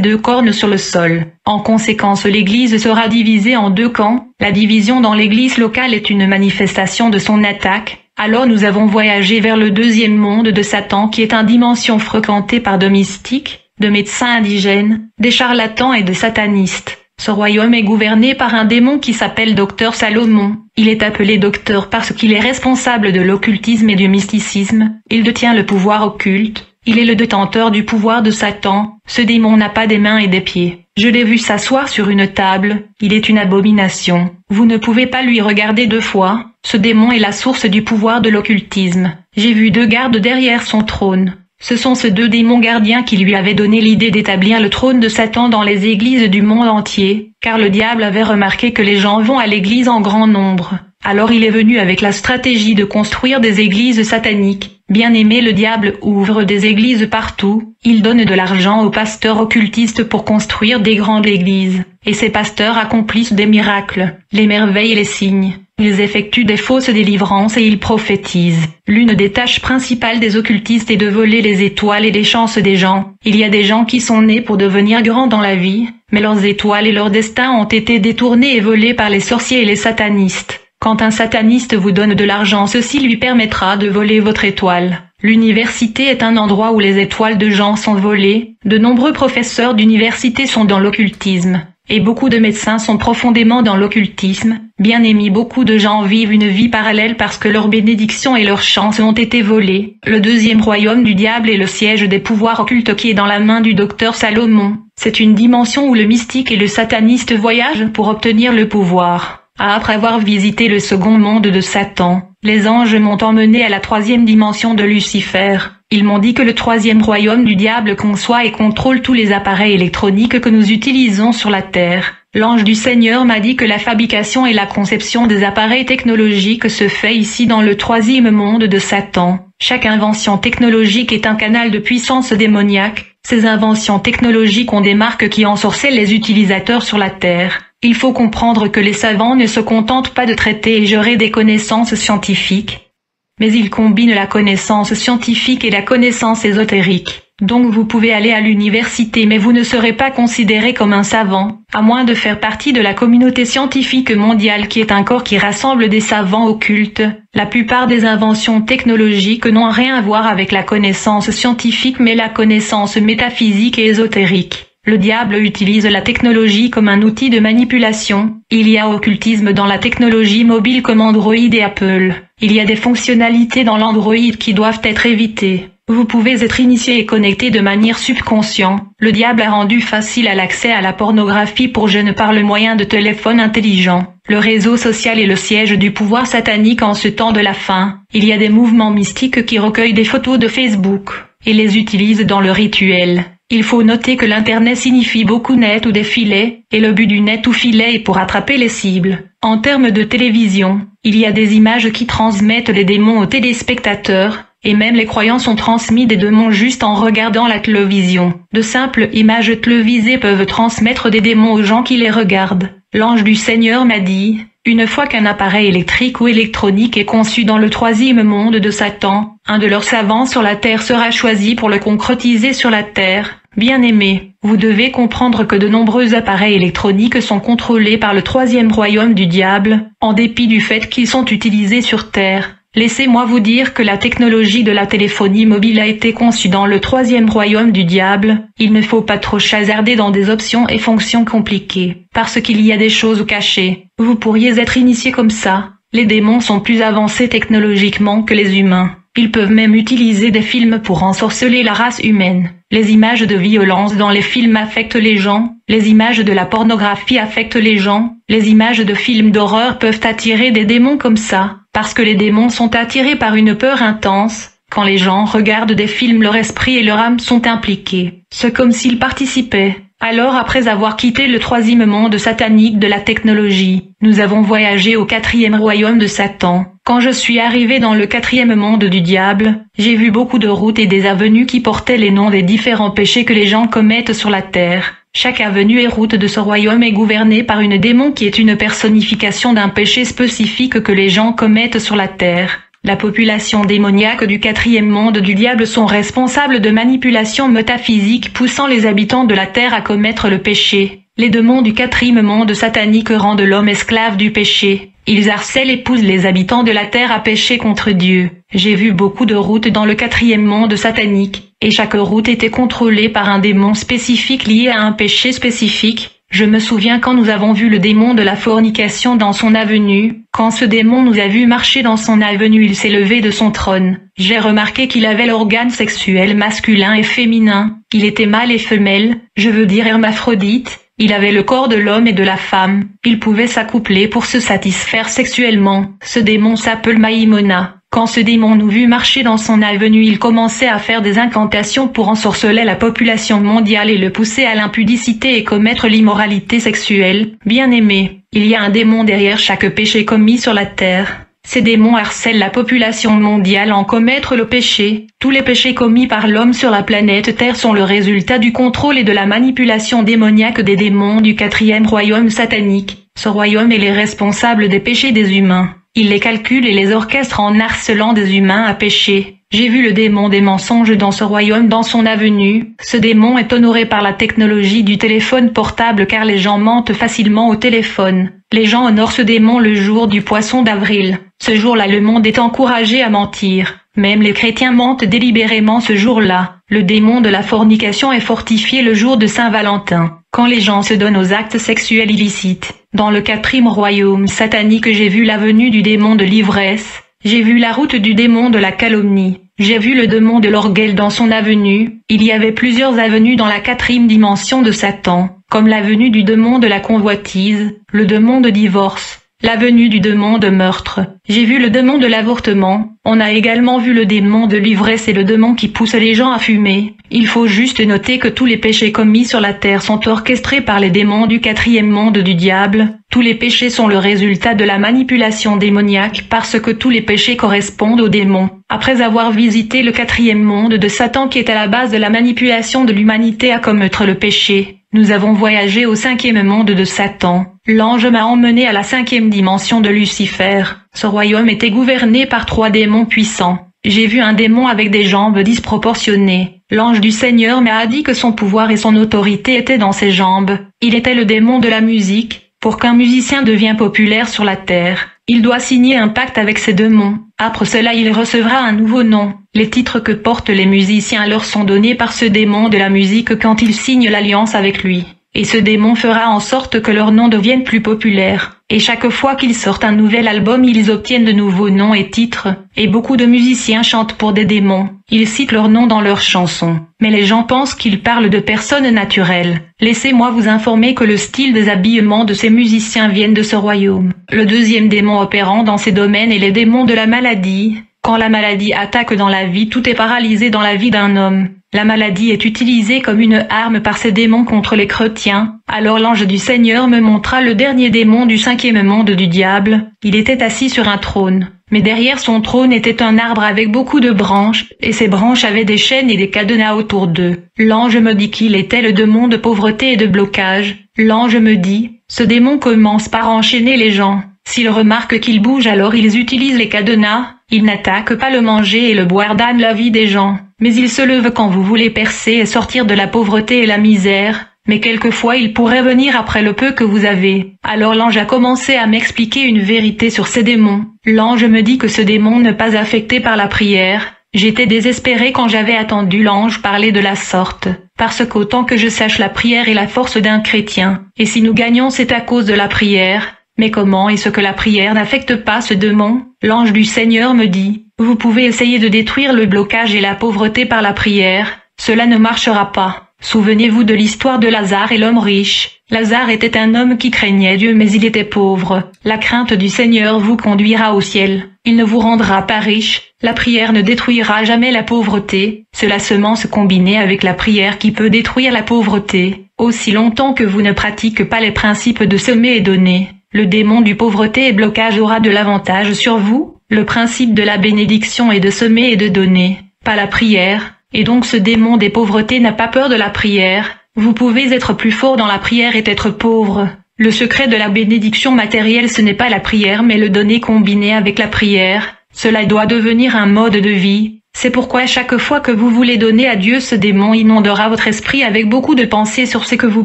2 cornes sur le sol. En conséquence, l'église sera divisée en 2 camps. La division dans l'église locale est une manifestation de son attaque. Alors nous avons voyagé vers le 2e monde de Satan qui est une dimension fréquentée par de mystiques, de médecins indigènes, des charlatans et des satanistes. Ce royaume est gouverné par un démon qui s'appelle Docteur Salomon. Il est appelé docteur parce qu'il est responsable de l'occultisme et du mysticisme. Il détient le pouvoir occulte. Il est le détenteur du pouvoir de Satan. Ce démon n'a pas des mains et des pieds. Je l'ai vu s'asseoir sur une table. Il est une abomination. Vous ne pouvez pas lui regarder 2 fois. Ce démon est la source du pouvoir de l'occultisme. J'ai vu 2 gardes derrière son trône. Ce sont ces 2 démons gardiens qui lui avaient donné l'idée d'établir le trône de Satan dans les églises du monde entier, car le diable avait remarqué que les gens vont à l'église en grand nombre. Alors il est venu avec la stratégie de construire des églises sataniques. Bien aimé, le diable ouvre des églises partout. Il donne de l'argent aux pasteurs occultistes pour construire des grandes églises. Et ces pasteurs accomplissent des miracles, les merveilles et les signes. Ils effectuent des fausses délivrances et ils prophétisent. L'une des tâches principales des occultistes est de voler les étoiles et les chances des gens. Il y a des gens qui sont nés pour devenir grands dans la vie, mais leurs étoiles et leur destin ont été détournés et volés par les sorciers et les satanistes. Quand un sataniste vous donne de l'argent, ceci lui permettra de voler votre étoile. L'université est un endroit où les étoiles de gens sont volées, de nombreux professeurs d'université sont dans l'occultisme, et beaucoup de médecins sont profondément dans l'occultisme. Bien aimé, beaucoup de gens vivent une vie parallèle parce que leurs bénédictions et leurs chances ont été volées. Le deuxième royaume du diable est le siège des pouvoirs occultes qui est dans la main du docteur Salomon. C'est une dimension où le mystique et le sataniste voyagent pour obtenir le pouvoir. Après avoir visité le second monde de Satan, les anges m'ont emmené à la troisième dimension de Lucifer. Ils m'ont dit que le troisième royaume du diable conçoit et contrôle tous les appareils électroniques que nous utilisons sur la Terre. L'ange du Seigneur m'a dit que la fabrication et la conception des appareils technologiques se fait ici dans le troisième monde de Satan. Chaque invention technologique est un canal de puissance démoniaque. Ces inventions technologiques ont des marques qui ensorcellent les utilisateurs sur la Terre. Il faut comprendre que les savants ne se contentent pas de traiter et gérer des connaissances scientifiques, mais ils combinent la connaissance scientifique et la connaissance ésotérique. Donc vous pouvez aller à l'université mais vous ne serez pas considéré comme un savant, à moins de faire partie de la communauté scientifique mondiale qui est un corps qui rassemble des savants occultes. La plupart des inventions technologiques n'ont rien à voir avec la connaissance scientifique mais la connaissance métaphysique et ésotérique. Le diable utilise la technologie comme un outil de manipulation. Il y a occultisme dans la technologie mobile comme Android et Apple. Il y a des fonctionnalités dans l'Android qui doivent être évitées. Vous pouvez être initié et connecté de manière subconsciente. Le diable a rendu facile l'accès à la pornographie pour jeunes par le moyen de téléphones intelligents. Le réseau social est le siège du pouvoir satanique en ce temps de la fin. Il y a des mouvements mystiques qui recueillent des photos de Facebook et les utilisent dans le rituel. Il faut noter que l'Internet signifie beaucoup net ou des filets, et le but du net ou filet est pour attraper les cibles. En termes de télévision, il y a des images qui transmettent les démons aux téléspectateurs, et même les croyants sont transmis des démons juste en regardant la télévision. De simples images télévisées peuvent transmettre des démons aux gens qui les regardent. L'ange du Seigneur m'a dit, une fois qu'un appareil électrique ou électronique est conçu dans le troisième monde de Satan, un de leurs savants sur la terre sera choisi pour le concrétiser sur la terre. Bien-aimés, vous devez comprendre que de nombreux appareils électroniques sont contrôlés par le troisième royaume du diable, en dépit du fait qu'ils sont utilisés sur Terre. Laissez-moi vous dire que la technologie de la téléphonie mobile a été conçue dans le troisième royaume du diable. Il ne faut pas trop hasarder dans des options et fonctions compliquées, parce qu'il y a des choses cachées. Vous pourriez être initié comme ça. Les démons sont plus avancés technologiquement que les humains. Ils peuvent même utiliser des films pour ensorceler la race humaine. Les images de violence dans les films affectent les gens, les images de la pornographie affectent les gens, les images de films d'horreur peuvent attirer des démons comme ça, parce que les démons sont attirés par une peur intense. Quand les gens regardent des films, leur esprit et leur âme sont impliqués. C'est comme s'ils participaient. Alors après avoir quitté le troisième monde satanique de la technologie, nous avons voyagé au quatrième royaume de Satan. Quand je suis arrivé dans le quatrième monde du diable, j'ai vu beaucoup de routes et des avenues qui portaient les noms des différents péchés que les gens commettent sur la terre. Chaque avenue et route de ce royaume est gouvernée par une démon qui est une personnification d'un péché spécifique que les gens commettent sur la terre. La population démoniaque du quatrième monde du diable sont responsables de manipulations métaphysiques poussant les habitants de la terre à commettre le péché. Les démons du quatrième monde satanique rendent l'homme esclave du péché. Ils harcèlent et poussent les habitants de la terre à pécher contre Dieu. J'ai vu beaucoup de routes dans le quatrième monde satanique, et chaque route était contrôlée par un démon spécifique lié à un péché spécifique. Je me souviens quand nous avons vu le démon de la fornication dans son avenue. Quand ce démon nous a vu marcher dans son avenue, il s'est levé de son trône. J'ai remarqué qu'il avait l'organe sexuel masculin et féminin. Il était mâle et femelle, je veux dire hermaphrodite. Il avait le corps de l'homme et de la femme. Il pouvait s'accoupler pour se satisfaire sexuellement. Ce démon s'appelle Maïmona. Quand ce démon nous vit marcher dans son avenue, il commençait à faire des incantations pour ensorceler la population mondiale et le pousser à l'impudicité et commettre l'immoralité sexuelle. Bien-aimé, il y a un démon derrière chaque péché commis sur la terre. Ces démons harcèlent la population mondiale en commettre le péché. Tous les péchés commis par l'homme sur la planète Terre sont le résultat du contrôle et de la manipulation démoniaque des démons du quatrième royaume satanique. Ce royaume est les responsables des péchés des humains. Il les calcule et les orchestre en harcelant des humains à pécher. J'ai vu le démon des mensonges dans ce royaume dans son avenue. Ce démon est honoré par la technologie du téléphone portable car les gens mentent facilement au téléphone. Les gens honorent ce démon le jour du poisson d'avril. Ce jour-là, le monde est encouragé à mentir. Même les chrétiens mentent délibérément ce jour-là. Le démon de la fornication est fortifié le jour de Saint-Valentin, quand les gens se donnent aux actes sexuels illicites. Dans le 4e royaume satanique, j'ai vu la venue du démon de l'ivresse, j'ai vu la route du démon de la calomnie, j'ai vu le démon de l'orgueil dans son avenue. Il y avait plusieurs avenues dans la 4e dimension de Satan, comme l'avenue du démon de la convoitise, le démon de divorce, l'avenue du démon de meurtre. J'ai vu le démon de l'avortement. On a également vu le démon de l'ivresse et le démon qui pousse les gens à fumer. Il faut juste noter que tous les péchés commis sur la terre sont orchestrés par les démons du 4e monde du diable. Tous les péchés sont le résultat de la manipulation démoniaque parce que tous les péchés correspondent aux démons. Après avoir visité le 4e monde de Satan qui est à la base de la manipulation de l'humanité à commettre le péché, nous avons voyagé au 5e monde de Satan. L'ange m'a emmené à la 5e dimension de Lucifer. Ce royaume était gouverné par 3 démons puissants. J'ai vu un démon avec des jambes disproportionnées. L'ange du Seigneur m'a dit que son pouvoir et son autorité étaient dans ses jambes. Il était le démon de la musique. Pour qu'un musicien devienne populaire sur la terre, il doit signer un pacte avec ces démons. Après cela, il recevra un nouveau nom. Les titres que portent les musiciens leur sont donnés par ce démon de la musique quand ils signent l'alliance avec lui. Et ce démon fera en sorte que leur nom devienne plus populaire. Et chaque fois qu'ils sortent un nouvel album, ils obtiennent de nouveaux noms et titres. Et beaucoup de musiciens chantent pour des démons. Ils citent leurs noms dans leurs chansons. Mais les gens pensent qu'ils parlent de personnes naturelles. Laissez-moi vous informer que le style des habillements de ces musiciens viennent de ce royaume. Le 2e démon opérant dans ces domaines est les démons de la maladie. Quand la maladie attaque dans la vie, tout est paralysé dans la vie d'un homme. La maladie est utilisée comme une arme par ces démons contre les chrétiens. Alors l'ange du Seigneur me montra le dernier démon du 5e monde du diable. Il était assis sur un trône. Mais derrière son trône était un arbre avec beaucoup de branches, et ces branches avaient des chaînes et des cadenas autour d'eux. L'ange me dit qu'il était le démon de pauvreté et de blocage. L'ange me dit, ce démon commence par enchaîner les gens. S'ils remarquent qu'ils bougent, alors ils utilisent les cadenas. Ils n'attaquent pas le manger et le boire d'âne la vie des gens. Mais ils se lèvent quand vous voulez percer et sortir de la pauvreté et la misère. Mais quelquefois ils pourraient venir après le peu que vous avez. Alors l'ange a commencé à m'expliquer une vérité sur ces démons. L'ange me dit que ce démon n'est pas affecté par la prière. J'étais désespéré quand j'avais entendu l'ange parler de la sorte. Parce qu'autant que je sache, la prière est la force d'un chrétien. Et si nous gagnons, c'est à cause de la prière. Mais comment est-ce que la prière n'affecte pas ce démon? L'ange du Seigneur me dit, vous pouvez essayer de détruire le blocage et la pauvreté par la prière. Cela ne marchera pas. Souvenez-vous de l'histoire de Lazare et l'homme riche. Lazare était un homme qui craignait Dieu, mais il était pauvre. La crainte du Seigneur vous conduira au ciel. Il ne vous rendra pas riche. La prière ne détruira jamais la pauvreté. C'est la semence combinée avec la prière qui peut détruire la pauvreté. Aussi longtemps que vous ne pratiquez pas les principes de semer et donner, le démon du pauvreté et blocage aura de l'avantage sur vous. Le principe de la bénédiction est de semer et de donner, pas la prière. Et donc ce démon des pauvretés n'a pas peur de la prière. Vous pouvez être plus fort dans la prière et être pauvre. Le secret de la bénédiction matérielle, ce n'est pas la prière mais le donner combiné avec la prière. Cela doit devenir un mode de vie. C'est pourquoi chaque fois que vous voulez donner à Dieu, ce démon inondera votre esprit avec beaucoup de pensées sur ce que vous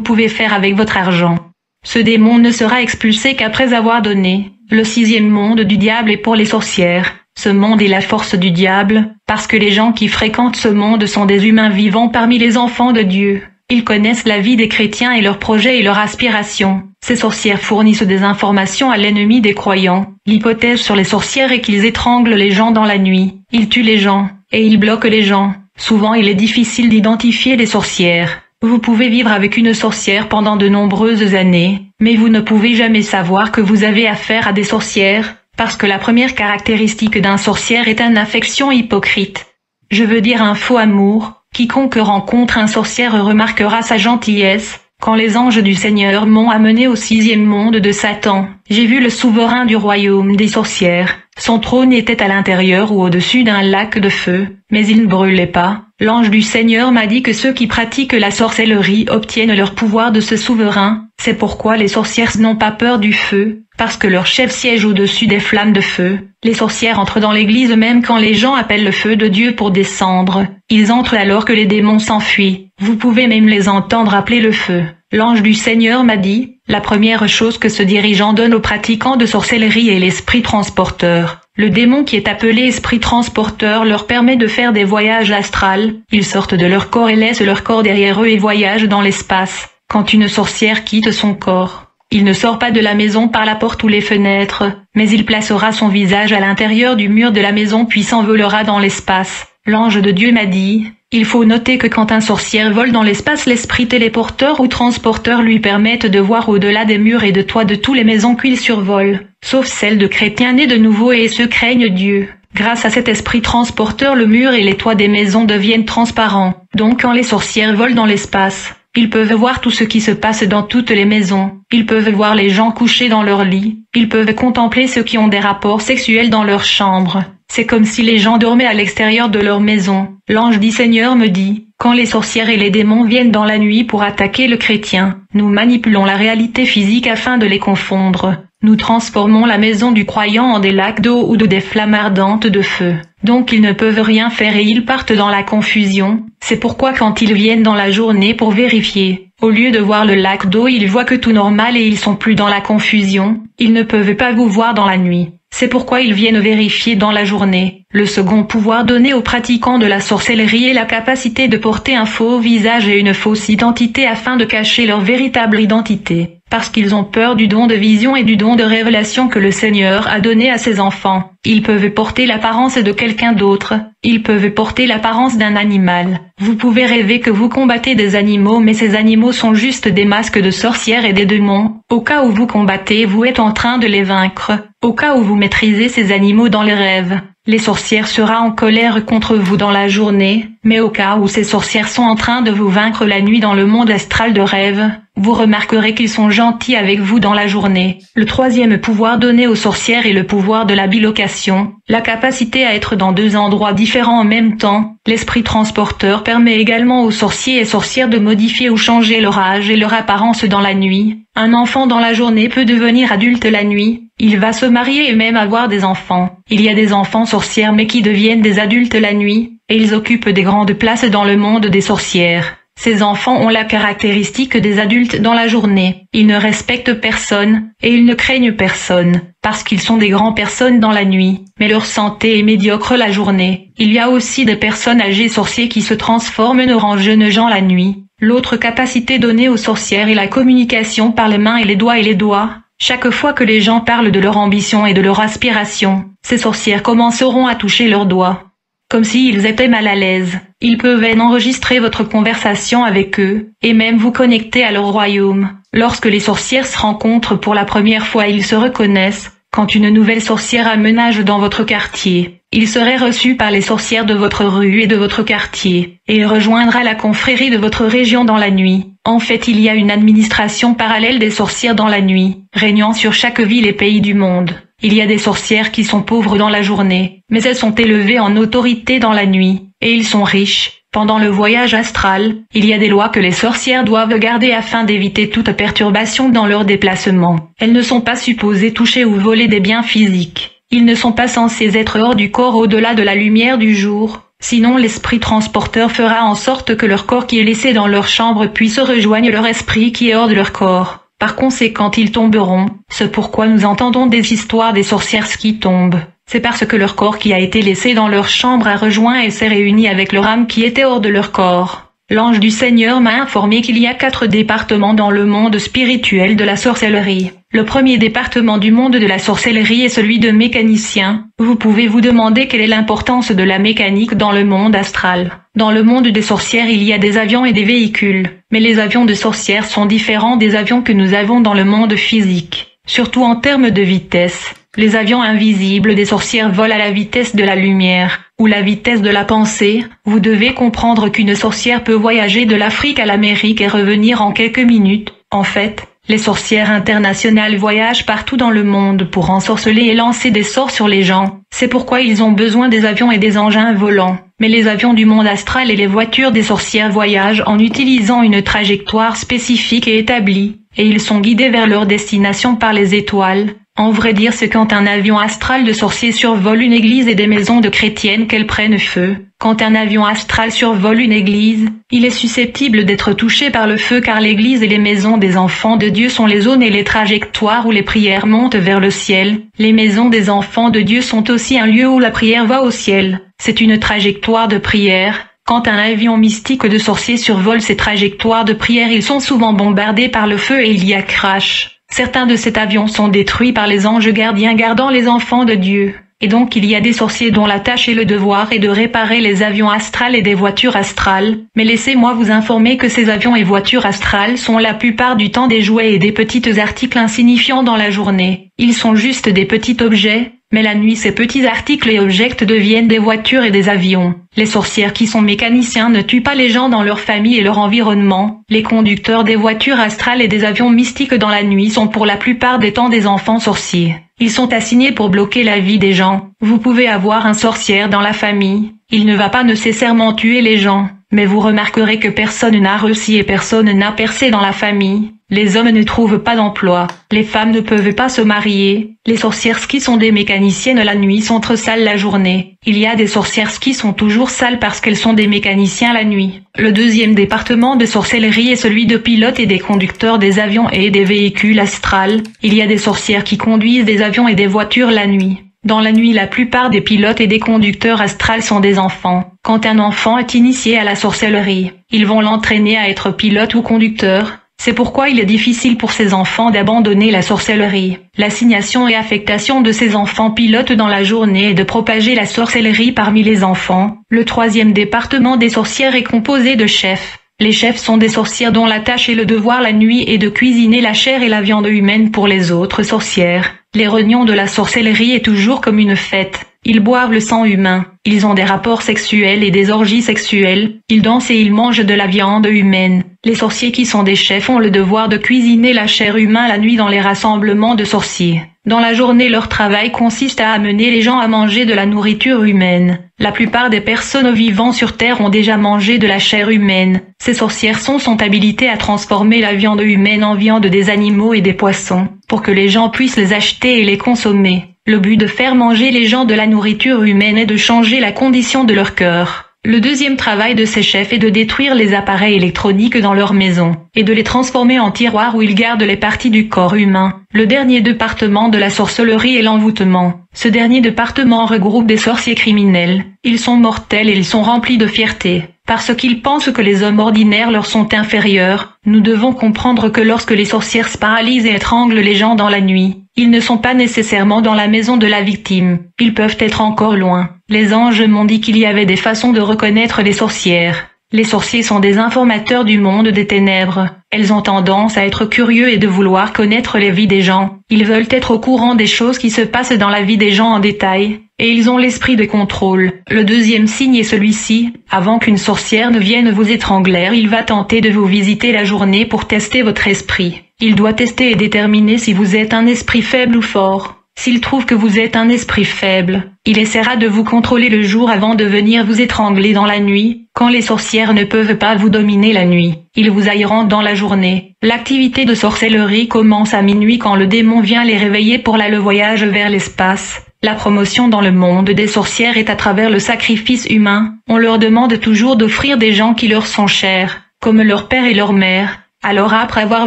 pouvez faire avec votre argent. Ce démon ne sera expulsé qu'après avoir donné. Le 6e monde du diable est pour les sorcières. Ce monde est la force du diable, parce que les gens qui fréquentent ce monde sont des humains vivants parmi les enfants de Dieu. Ils connaissent la vie des chrétiens et leurs projets et leurs aspirations. Ces sorcières fournissent des informations à l'ennemi des croyants. L'hypothèse sur les sorcières est qu'ils étranglent les gens dans la nuit. Ils tuent les gens, et ils bloquent les gens. Souvent il est difficile d'identifier les sorcières. Vous pouvez vivre avec une sorcière pendant de nombreuses années, mais vous ne pouvez jamais savoir que vous avez affaire à des sorcières, parce que la première caractéristique d'un sorcière est une affection hypocrite. Je veux dire un faux amour. Quiconque rencontre un sorcière remarquera sa gentillesse. Quand les anges du Seigneur m'ont amené au 6e monde de Satan, j'ai vu le souverain du royaume des sorcières. Son trône était à l'intérieur ou au-dessus d'un lac de feu, mais il ne brûlait pas. L'ange du Seigneur m'a dit que ceux qui pratiquent la sorcellerie obtiennent leur pouvoir de ce souverain. C'est pourquoi les sorcières n'ont pas peur du feu, parce que leur chef siège au-dessus des flammes de feu. Les sorcières entrent dans l'église même quand les gens appellent le feu de Dieu pour descendre. Ils entrent alors que les démons s'enfuient. Vous pouvez même les entendre appeler le feu. L'ange du Seigneur m'a dit, la première chose que ce dirigeant donne aux pratiquants de sorcellerie est l'esprit transporteur. Le démon qui est appelé esprit transporteur leur permet de faire des voyages astrals. Ils sortent de leur corps et laissent leur corps derrière eux et voyagent dans l'espace. Quand une sorcière quitte son corps, il ne sort pas de la maison par la porte ou les fenêtres, mais il placera son visage à l'intérieur du mur de la maison puis s'envolera dans l'espace. L'ange de Dieu m'a dit, il faut noter que quand un sorcier vole dans l'espace, l'esprit téléporteur ou transporteur lui permettent de voir au-delà des murs et de toits de toutes les maisons qu'il survole, sauf celles de chrétiens nés de nouveau et ceux craignent Dieu. Grâce à cet esprit transporteur, le mur et les toits des maisons deviennent transparents. Donc quand les sorcières volent dans l'espace, ils peuvent voir tout ce qui se passe dans toutes les maisons. Ils peuvent voir les gens couchés dans leur lit. Ils peuvent contempler ceux qui ont des rapports sexuels dans leur chambre. C'est comme si les gens dormaient à l'extérieur de leur maison. L'ange du Seigneur me dit, quand les sorcières et les démons viennent dans la nuit pour attaquer le chrétien, nous manipulons la réalité physique afin de les confondre. Nous transformons la maison du croyant en des lacs d'eau ou de des flammes ardentes de feu. Donc ils ne peuvent rien faire et ils partent dans la confusion. C'est pourquoi quand ils viennent dans la journée pour vérifier, au lieu de voir le lac d'eau, ils voient que tout normal et ils sont plus dans la confusion. Ils ne peuvent pas vous voir dans la nuit. C'est pourquoi ils viennent vérifier dans la journée. Le second pouvoir donné aux pratiquants de la sorcellerie est la capacité de porter un faux visage et une fausse identité afin de cacher leur véritable identité. Parce qu'ils ont peur du don de vision et du don de révélation que le Seigneur a donné à ses enfants. Ils peuvent porter l'apparence de quelqu'un d'autre. Ils peuvent porter l'apparence d'un animal. Vous pouvez rêver que vous combattez des animaux, mais ces animaux sont juste des masques de sorcières et des démons. Au cas où vous combattez, vous êtes en train de les vaincre. Au cas où vous maîtrisez ces animaux dans les rêves, les sorcières seront en colère contre vous dans la journée, mais au cas où ces sorcières sont en train de vous vaincre la nuit dans le monde astral de rêve, vous remarquerez qu'ils sont gentils avec vous dans la journée. Le troisième pouvoir donné aux sorcières est le pouvoir de la bilocation, la capacité à être dans deux endroits différents en même temps. L'esprit transporteur permet également aux sorciers et sorcières de modifier ou changer leur âge et leur apparence dans la nuit. Un enfant dans la journée peut devenir adulte la nuit. Il va se marier et même avoir des enfants. Il y a des enfants sorcières mais qui deviennent des adultes la nuit, et ils occupent des grandes places dans le monde des sorcières. Ces enfants ont la caractéristique des adultes dans la journée. Ils ne respectent personne, et ils ne craignent personne, parce qu'ils sont des grandes personnes dans la nuit, mais leur santé est médiocre la journée. Il y a aussi des personnes âgées sorciers qui se transforment en jeunes gens la nuit. L'autre capacité donnée aux sorcières est la communication par les mains et les doigts. Chaque fois que les gens parlent de leur ambition et de leur aspiration, ces sorcières commenceront à toucher leurs doigts, comme s'ils étaient mal à l'aise. Ils peuvent enregistrer votre conversation avec eux, et même vous connecter à leur royaume. Lorsque les sorcières se rencontrent pour la première fois, ils se reconnaissent. Quand une nouvelle sorcière aménage dans votre quartier, il serait reçu par les sorcières de votre rue et de votre quartier, et il rejoindra la confrérie de votre région dans la nuit. En fait, il y a une administration parallèle des sorcières dans la nuit, régnant sur chaque ville et pays du monde. Il y a des sorcières qui sont pauvres dans la journée, mais elles sont élevées en autorité dans la nuit, et ils sont riches. Pendant le voyage astral, il y a des lois que les sorcières doivent garder afin d'éviter toute perturbation dans leur déplacement. Elles ne sont pas supposées toucher ou voler des biens physiques. Ils ne sont pas censés être hors du corps au-delà de la lumière du jour. Sinon l'esprit transporteur fera en sorte que leur corps qui est laissé dans leur chambre puisse rejoindre leur esprit qui est hors de leur corps. Par conséquent ils tomberont. C'est pourquoi nous entendons des histoires des sorcières qui tombent. C'est parce que leur corps qui a été laissé dans leur chambre a rejoint et s'est réuni avec leur âme qui était hors de leur corps. L'ange du Seigneur m'a informé qu'il y a 4 départements dans le monde spirituel de la sorcellerie. Le premier département du monde de la sorcellerie est celui de mécanicien. Vous pouvez vous demander quelle est l'importance de la mécanique dans le monde astral. Dans le monde des sorcières, il y a des avions et des véhicules. Mais les avions de sorcières sont différents des avions que nous avons dans le monde physique, surtout en termes de vitesse. Les avions invisibles des sorcières volent à la vitesse de la lumière, ou la vitesse de la pensée. Vous devez comprendre qu'une sorcière peut voyager de l'Afrique à l'Amérique et revenir en quelques minutes. En fait, les sorcières internationales voyagent partout dans le monde pour ensorceler et lancer des sorts sur les gens. C'est pourquoi ils ont besoin des avions et des engins volants. Mais les avions du monde astral et les voitures des sorcières voyagent en utilisant une trajectoire spécifique et établie, et ils sont guidés vers leur destination par les étoiles. En vrai dire, c'est quand un avion astral de sorciers survole une église et des maisons de chrétiennes qu'elles prennent feu. Quand un avion astral survole une église, il est susceptible d'être touché par le feu car l'église et les maisons des enfants de Dieu sont les zones et les trajectoires où les prières montent vers le ciel. Les maisons des enfants de Dieu sont aussi un lieu où la prière va au ciel. C'est une trajectoire de prière. Quand un avion mystique de sorciers survole ces trajectoires de prière, ils sont souvent bombardés par le feu et il y a crash. Certains de ces avions sont détruits par les anges gardiens gardant les enfants de Dieu. Et donc il y a des sorciers dont la tâche et le devoir est de réparer les avions astrales et des voitures astrales, mais laissez-moi vous informer que ces avions et voitures astrales sont la plupart du temps des jouets et des petits articles insignifiants dans la journée. Ils sont juste des petits objets, mais la nuit ces petits articles et objets deviennent des voitures et des avions. Les sorcières qui sont mécaniciens ne tuent pas les gens dans leur famille et leur environnement. Les conducteurs des voitures astrales et des avions mystiques dans la nuit sont pour la plupart des temps des enfants sorciers. Ils sont assignés pour bloquer la vie des gens. Vous pouvez avoir un sorcière dans la famille. Il ne va pas nécessairement tuer les gens, mais vous remarquerez que personne n'a réussi et personne n'a percé dans la famille. Les hommes ne trouvent pas d'emploi. Les femmes ne peuvent pas se marier. Les sorcières qui sont des mécaniciennes la nuit sont très sales la journée. Il y a des sorcières qui sont toujours sales parce qu'elles sont des mécaniciens la nuit. Le deuxième département de sorcellerie est celui de pilotes et des conducteurs des avions et des véhicules astrales. Il y a des sorcières qui conduisent des avions et des voitures la nuit. Dans la nuit, la plupart des pilotes et des conducteurs astrales sont des enfants. Quand un enfant est initié à la sorcellerie, ils vont l'entraîner à être pilote ou conducteur. C'est pourquoi il est difficile pour ces enfants d'abandonner la sorcellerie. L'assignation et affectation de ces enfants pilotes dans la journée est de propager la sorcellerie parmi les enfants. Le troisième département des sorcières est composé de chefs. Les chefs sont des sorcières dont la tâche et le devoir la nuit est de cuisiner la chair et la viande humaine pour les autres sorcières. Les réunions de la sorcellerie est toujours comme une fête. Ils boivent le sang humain, ils ont des rapports sexuels et des orgies sexuelles, ils dansent et ils mangent de la viande humaine. Les sorciers qui sont des chefs ont le devoir de cuisiner la chair humaine la nuit dans les rassemblements de sorciers. Dans la journée, leur travail consiste à amener les gens à manger de la nourriture humaine. La plupart des personnes vivant sur Terre ont déjà mangé de la chair humaine. Ces sorcières sont habilitées à transformer la viande humaine en viande des animaux et des poissons, pour que les gens puissent les acheter et les consommer. Le but de faire manger les gens de la nourriture humaine est de changer la condition de leur cœur. Le deuxième travail de ces chefs est de détruire les appareils électroniques dans leur maison, et de les transformer en tiroirs où ils gardent les parties du corps humain. Le dernier département de la sorcellerie est l'envoûtement. Ce dernier département regroupe des sorciers criminels. Ils sont mortels et ils sont remplis de fierté. Parce qu'ils pensent que les hommes ordinaires leur sont inférieurs, nous devons comprendre que lorsque les sorcières paralysent et étranglent les gens dans la nuit, ils ne sont pas nécessairement dans la maison de la victime. Ils peuvent être encore loin. Les anges m'ont dit qu'il y avait des façons de reconnaître les sorcières. Les sorciers sont des informateurs du monde des ténèbres. Elles ont tendance à être curieux et de vouloir connaître les vies des gens. Ils veulent être au courant des choses qui se passent dans la vie des gens en détail. Et ils ont l'esprit de contrôle. Le deuxième signe est celui-ci. Avant qu'une sorcière ne vienne vous étrangler, il va tenter de vous visiter la journée pour tester votre esprit. Il doit tester et déterminer si vous êtes un esprit faible ou fort. S'il trouve que vous êtes un esprit faible, il essaiera de vous contrôler le jour avant de venir vous étrangler dans la nuit. Quand les sorcières ne peuvent pas vous dominer la nuit, ils vous haïront dans la journée. L'activité de sorcellerie commence à minuit quand le démon vient les réveiller pour le voyage vers l'espace. La promotion dans le monde des sorcières est à travers le sacrifice humain. On leur demande toujours d'offrir des gens qui leur sont chers, comme leur père et leur mère. Alors après avoir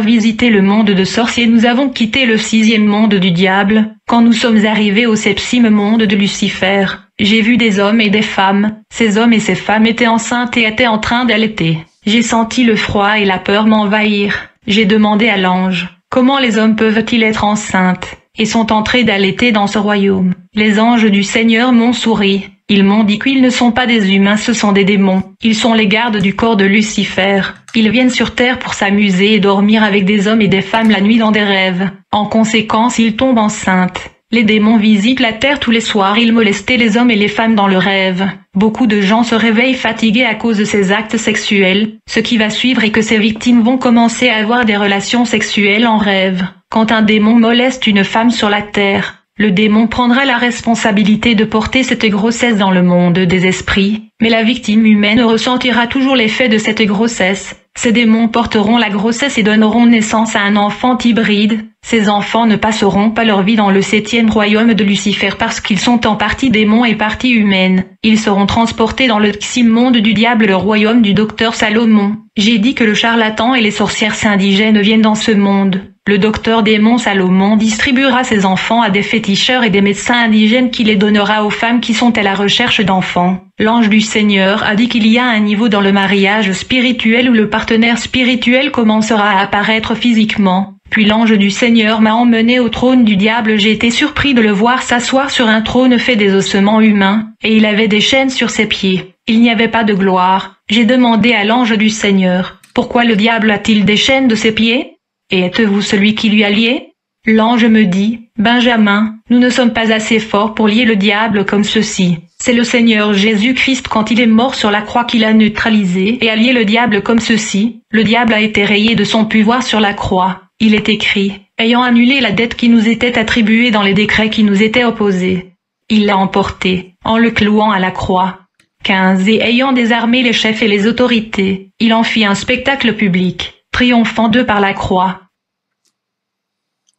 visité le monde de sorciers, nous avons quitté le 6e monde du diable. Quand nous sommes arrivés au 7e monde de Lucifer, j'ai vu des hommes et des femmes. Ces hommes et ces femmes étaient enceintes et étaient en train d'allaiter. J'ai senti le froid et la peur m'envahir. J'ai demandé à l'ange, comment les hommes peuvent-ils être enceintes, et sont entrés d'allaiter dans ce royaume. Les anges du Seigneur m'ont souri. Ils m'ont dit qu'ils ne sont pas des humains, ce sont des démons. Ils sont les gardes du corps de Lucifer. Ils viennent sur terre pour s'amuser et dormir avec des hommes et des femmes la nuit dans des rêves. En conséquence, ils tombent enceintes. Les démons visitent la terre tous les soirs, ils molestaient les hommes et les femmes dans le rêve. Beaucoup de gens se réveillent fatigués à cause de ces actes sexuels. Ce qui va suivre est que ces victimes vont commencer à avoir des relations sexuelles en rêve. Quand un démon moleste une femme sur la terre, le démon prendra la responsabilité de porter cette grossesse dans le monde des esprits, mais la victime humaine ressentira toujours l'effet de cette grossesse. Ces démons porteront la grossesse et donneront naissance à un enfant hybride. Ces enfants ne passeront pas leur vie dans le 7e royaume de Lucifer parce qu'ils sont en partie démons et partie humaine. Ils seront transportés dans le monde du diable, le royaume du docteur Salomon. J'ai dit que le charlatan et les sorcières indigènes viennent dans ce monde. Le docteur démon Salomon distribuera ses enfants à des féticheurs et des médecins indigènes qui les donnera aux femmes qui sont à la recherche d'enfants. L'ange du Seigneur a dit qu'il y a un niveau dans le mariage spirituel où le partenaire spirituel commencera à apparaître physiquement. Puis l'ange du Seigneur m'a emmené au trône du diable. J'ai été surpris de le voir s'asseoir sur un trône fait des ossements humains, et il avait des chaînes sur ses pieds. Il n'y avait pas de gloire. J'ai demandé à l'ange du Seigneur, pourquoi le diable a-t-il des chaînes de ses pieds? Et êtes-vous celui qui lui a lié? L'ange me dit, Benjamin, nous ne sommes pas assez forts pour lier le diable comme ceci. C'est le Seigneur Jésus-Christ quand il est mort sur la croix qu'il a neutralisé et a lié le diable comme ceci. Le diable a été rayé de son pouvoir sur la croix. Il est écrit, ayant annulé la dette qui nous était attribuée dans les décrets qui nous étaient opposés. Il l'a emporté, en le clouant à la croix. 15. Et ayant désarmé les chefs et les autorités, il en fit un spectacle public, triomphant d'eux par la croix.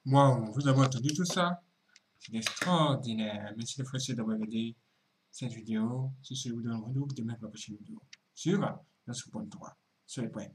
Wow, vous avez entendu tout ça? C'est extraordinaire. Merci de frères d'avoir regardé cette vidéo. Si ce vous donne rendez-vous demain pour la prochaine vidéo. Sur, dans ce point 3. Soyez prêts.